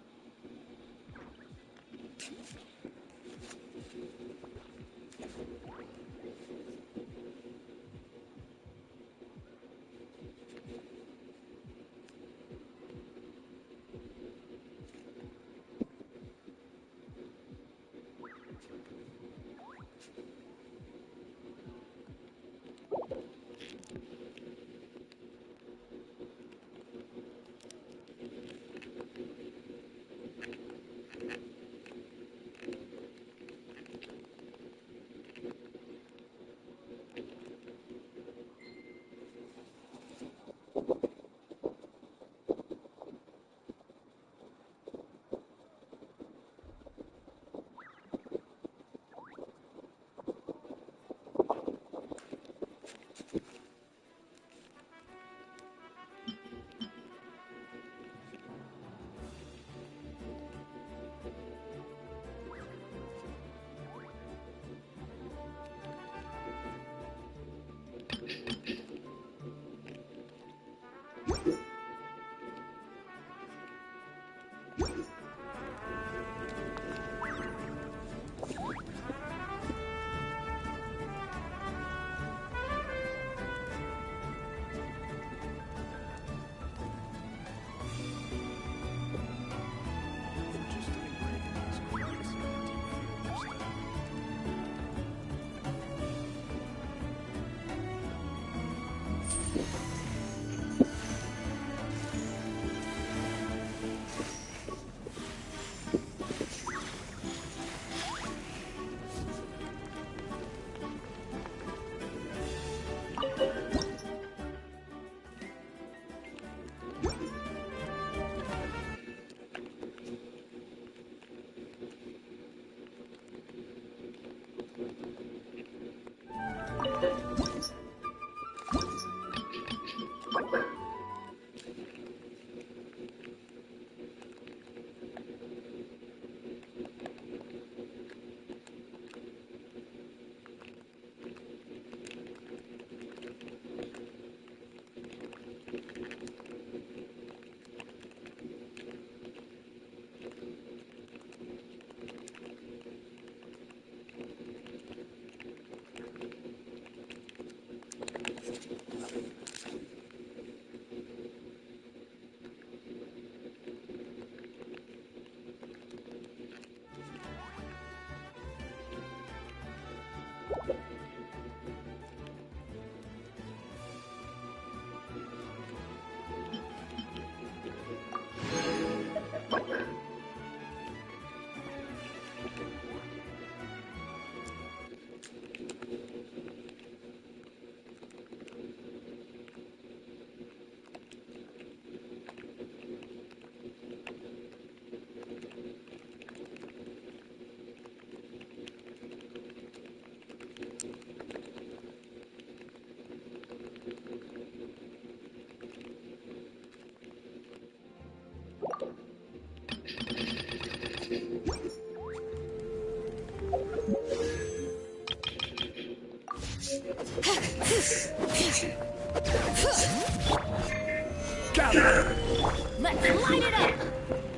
challenge! Let's light it up!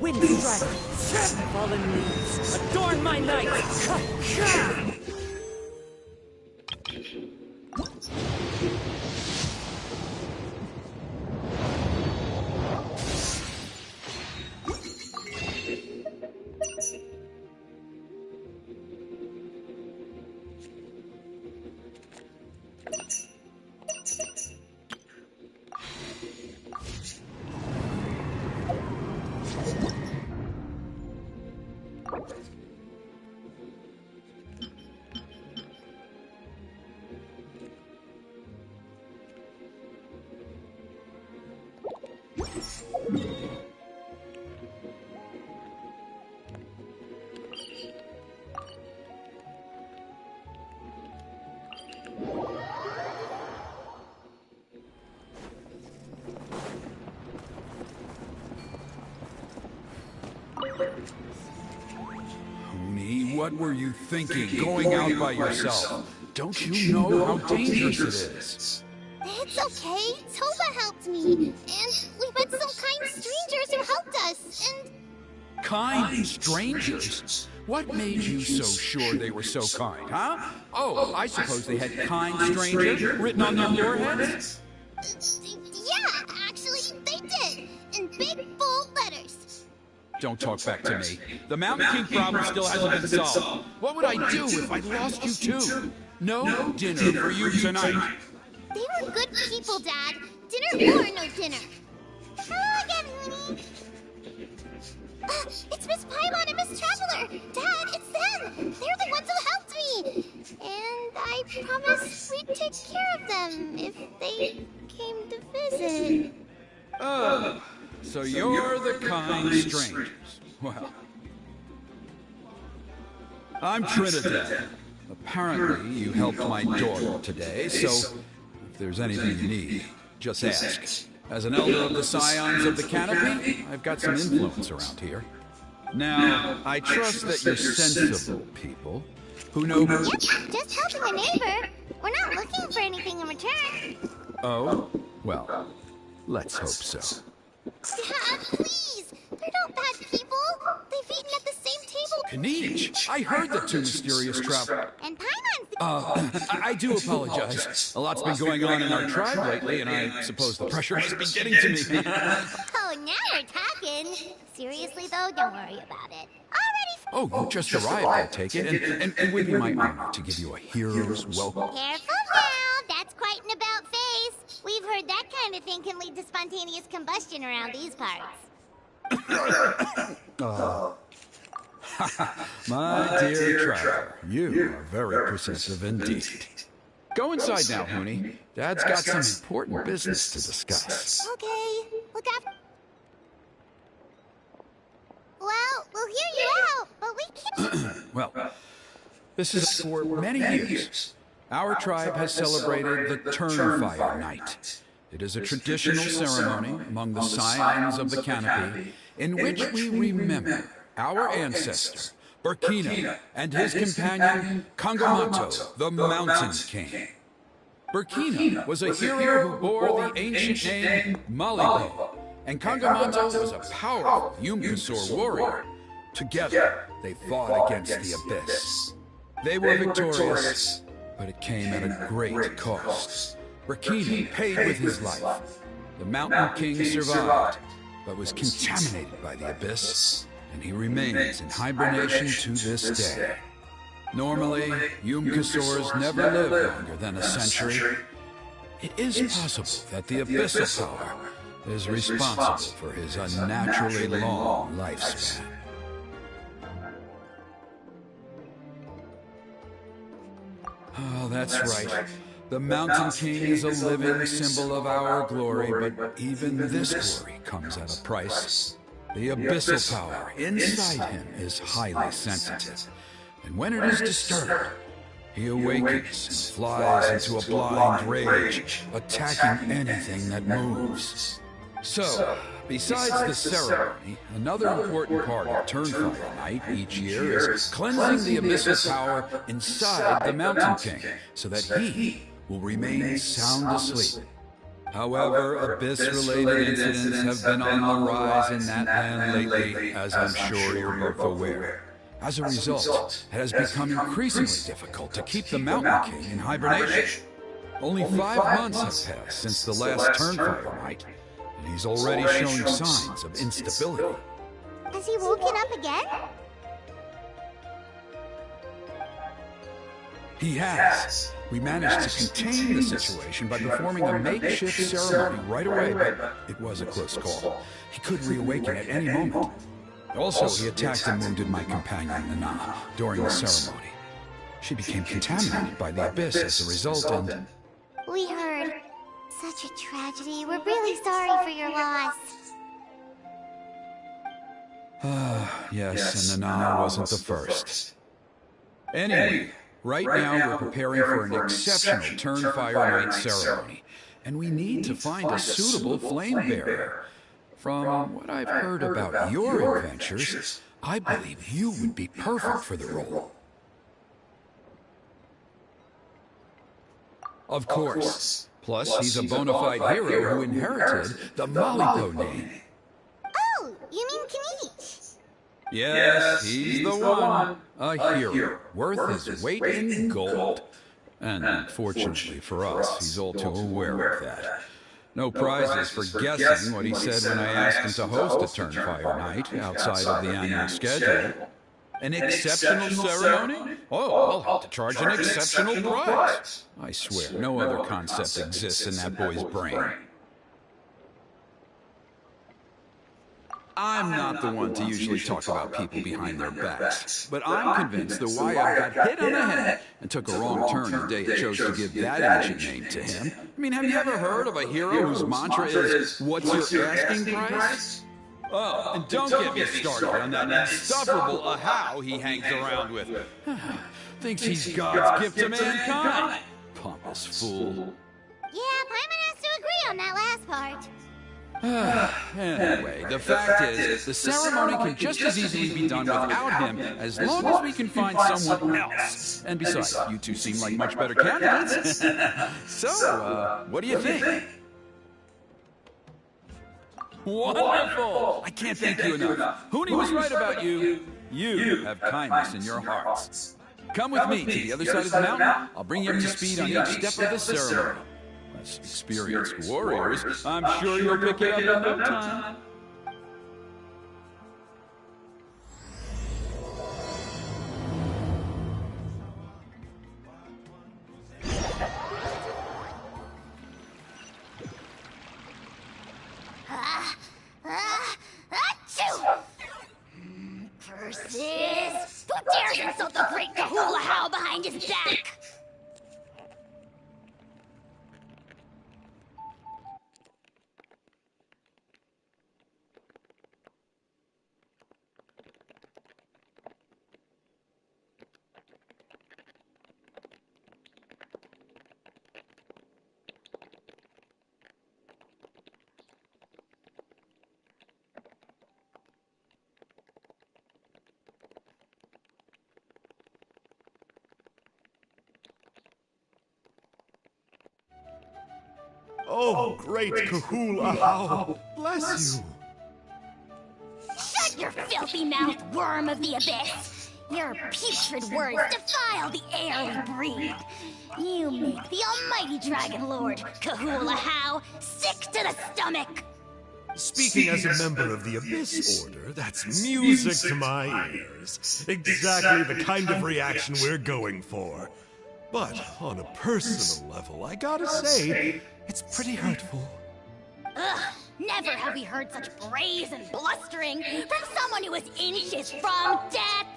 Wind strike! Fallen leaves! Adorn my night! What were you thinking, going out by yourself? Don't you know how dangerous it is? It's okay. Toba helped me. And we met some kind strangers who helped us. And... Kind strangers? What made you so sure they were so kind, huh? Oh, I suppose they had kind stranger written on their foreheads? Yeah, actually, they did. In big, bold letters. Don't talk back to me. The Mountain King problem still hasn't been solved. What would I do if I lost you too? No dinner for you tonight. They were good people, Dad. Dinner or no dinner. Hello again, Mooney. It's Miss Paimon and Miss Traveler. Dad, it's them. They're the ones who helped me. And I promised we'd take care of them if they came to visit. Oh, so you're the kind strangers. Well, I'm Trinidad. Apparently, you helped my daughter today, so if there's anything you need, just ask. As an elder of the Scions of the Canopy, I've got some influence around here. Now, I trust that you're sensible people who know... Yep, just helping a neighbor. We're not looking for anything in return. Oh? Well, let's hope so. Dad, please! They're not bad people! They've eaten at the same table... Kniech! I heard the two mysterious travelers... And Paimon's... I do apologize. A lot's been going on in our tribe lately, and I suppose the pressure must be getting to me. Oh, now we're talking. Seriously, though, don't worry about it. Oh, you just arrived, I take it, and it would be my honor to give you a hero's welcome. Careful now! That's quite an about-face. We've heard that kind of thing can lead to spontaneous combustion around these parts. My dear traveler, you are very perceptive indeed. Go inside now, Hooney. Dad's got some important business to discuss. Okay, look after... Well, we'll hear you out, but we can't... Well, this is for many years. Our tribe has celebrated the Turnfire Night. It is a traditional ceremony among the Scions of the Canopy in which we remember our ancestor, Burkina, and his companion, Kangamato, the Mountain King. Burkina was a hero who bore the ancient name Malibu, and Kangamato was a powerful Yumkasor warrior. Together, they fought against the Abyss. They were victorious, but it came at a great cost. Burkina paid with his life. The Mountain King survived, but was contaminated by the Abyss, and he remains in hibernation to this day. Normally, Yumkasors never live longer than a century. It is possible that the Abyssal power is responsible for his unnaturally long lifespan. Oh, that's right. The Mountain King is a living symbol of our glory, but even this glory comes at a price. The abyssal power inside him is highly sensitive, and when it is disturbed, he awakens and flies into a blind rage, attacking anything that moves. So, besides the ceremony, another important part of Turnfire Night each year is cleansing the abyssal power inside the Mountain King, so that he will remain sound asleep. However, Abyss-related incidents have been on the rise in that land lately, as I'm sure you're both aware. As a result, it has become increasingly difficult to keep the Mountain King in hibernation. Only 5 months have passed since the last Turnfire night, and he's already showing signs of instability. Has he woken up again? He has. We managed to contain the situation by performing a makeshift ceremony right away, but it was a close call. He could reawaken at any moment. Also, he attacked and wounded my companion, Nana, during the ceremony. She became contaminated by the Abyss as a result, and... We heard. Such a tragedy. We're really sorry for your loss. Yes, and Nana wasn't the first. Anyway, right now we're preparing for an exceptional Turnfire Night ceremony, and we need to find a suitable flame bearer. From what I've heard about your adventures, I believe you would be perfect for the role. Of course. Plus, he's a bona fide hero who inherited the Mavuika name. Oh, you mean Kinich? Yes, he's the one. A hero, worth his weight in gold. And unfortunately for us, he's all too aware of that. No prizes for guessing what he said when I asked him to host a Turnfire night outside of the annual schedule. An exceptional ceremony? Oh, I'll have to charge an exceptional price. I swear, no other concept exists in that boy's brain. I'm not the one to usually talk about people behind their backs, but I'm convinced the Wyatt got hit on the head and took a wrong turn the day it chose to give that ancient name to him. I mean, have you ever heard of a hero whose mantra is, "What's your asking price?" Oh, and don't get me started on that insufferable Ahau he hangs around with. Thinks he's God's gift to mankind. Pompous fool. Yeah, Paimon has to agree on that last part. Anyway, the fact is, the ceremony can just as easily be done without him as long as we can find someone else. And besides, you two seem like much better candidates. So, what do you think? Wonderful! I can't thank you enough. Huni was right about you. You have kindness in your hearts. Come with me to the other side of the mountain. I'll bring you up to speed on each step of the ceremony. As experienced warriors, I'm sure you'll pick it up in no time. Achoo! Curses! Who dares insult the great Kahula How behind his back? Oh, great Kahul Ahau, bless you. Shut your filthy mouth, worm of the abyss! Your putrid words defile the air we breathe. You make the almighty Dragon Lord, Kahula How, sick to the stomach! Speaking as a member of the Abyss Order, that's music to my ears. Exactly the kind of reaction we're going for. But on a personal level, I gotta say, it's pretty hurtful. Ugh, never have we heard such brazen blustering from someone who is inches from death!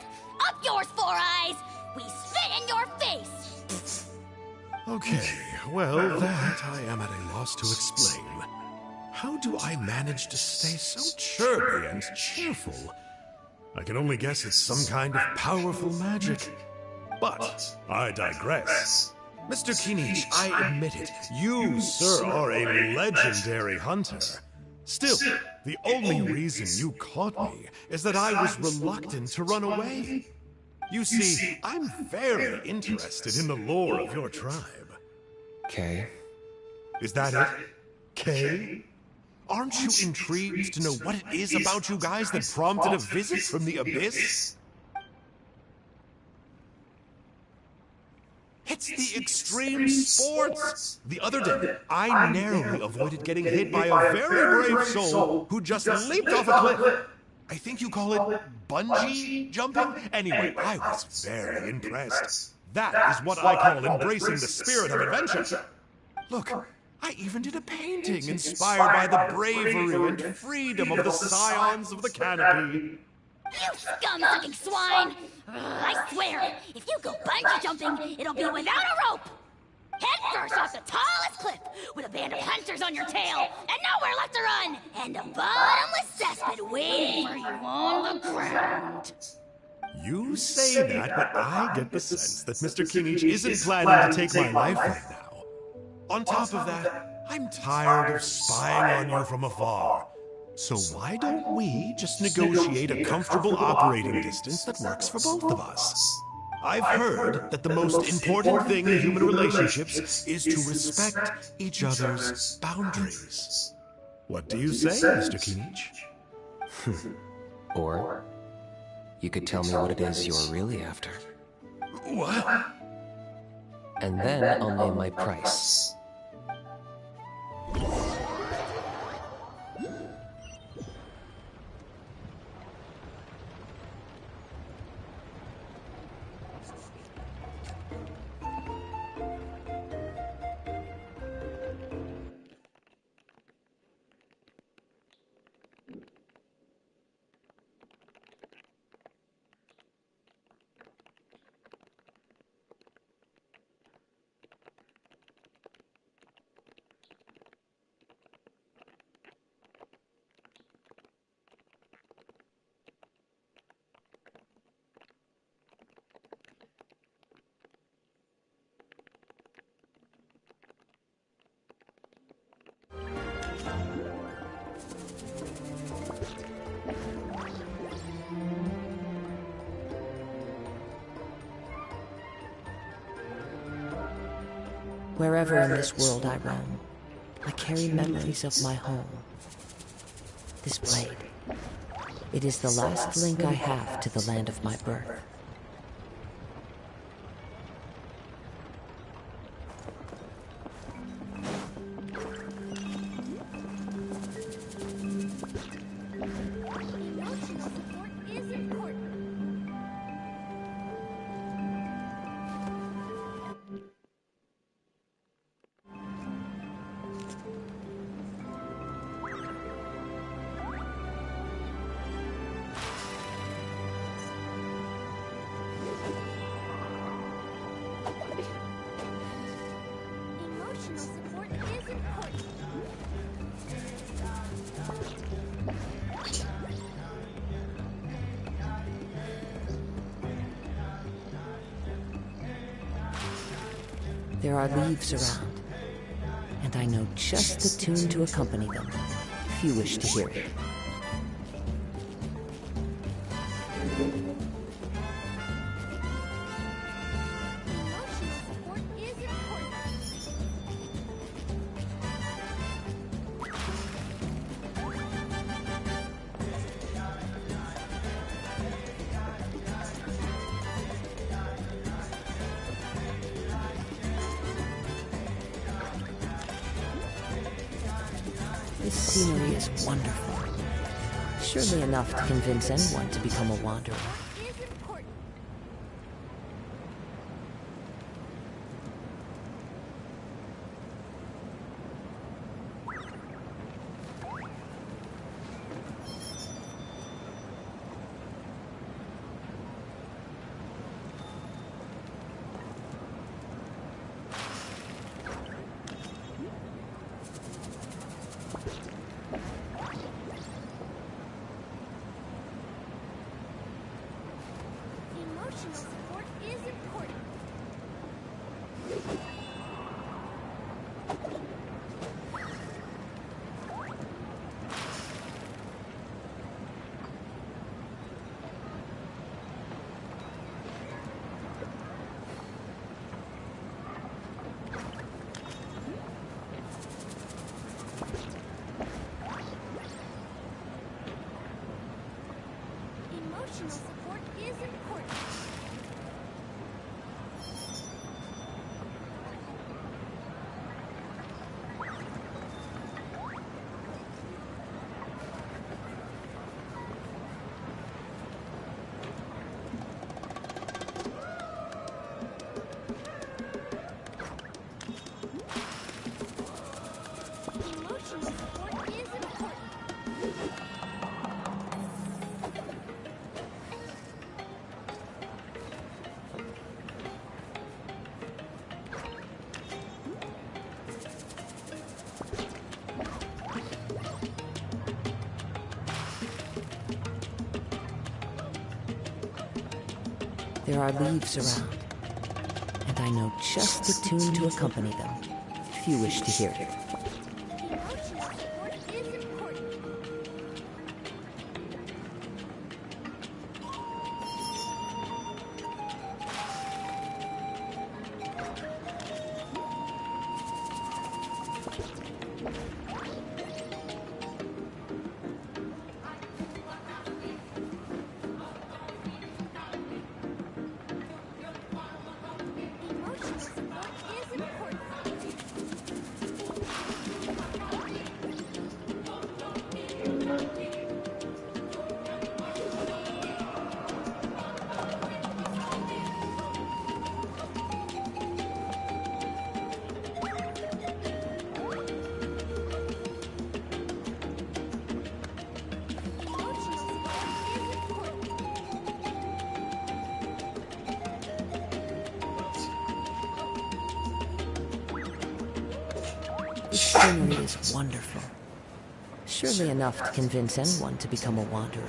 Up yours, Four Eyes! We spit in your face! Okay, well, that I am at a loss to explain. How do I manage to stay so chirpy and cheerful? I can only guess it's some kind of powerful magic. But I digress. Mr. Kinich, I admit it, you, sir, are a legendary hunter. Still, the only reason you caught me is that I was reluctant to run away. You see, I'm very interested in the lore of your tribe. Okay. Is that it? Kay? Aren't you intrigued to know what it is about you guys that prompted a visit from the abyss? It's the extreme sports! The other day, I narrowly avoided getting hit by a very brave soul who just leaped off a cliff. I think you call it bungee jumping? Anyway, I was very impressed. That is what I call embracing the spirit of adventure. Look, I even did a painting inspired by the bravery and freedom of the scions of the canopy. You scum-sucking swine! I swear, if you go bungee jumping, it'll be without a rope! Head first off the tallest cliff, with a band of hunters on your tail, and nowhere left to run, and a bottomless cesspit waiting for you on the ground. You say that, but I get the sense that Mr. Kinich isn't planning to take my life right now. On top of that, I'm tired of spying on you from afar. So why don't we just negotiate a comfortable operating distance that works for both of us? I've heard that the most important thing in human relationships is to respect each other's boundaries. What do you say, Mr. Kinich? Or you could tell me what it is you're really after. What? And then I'll name my price. Wherever in this world I roam, I carry memories of my home. This blade, it is the last link I have to the land of my birth. There are leaves around, and I know just the tune to accompany them, if you wish to hear it. This scenery is wonderful. Surely enough to convince anyone to become a wanderer. There are leaves around, and I know just the tune to accompany them, if you wish to hear it. This scenery is wonderful. Surely enough to convince anyone to become a wanderer.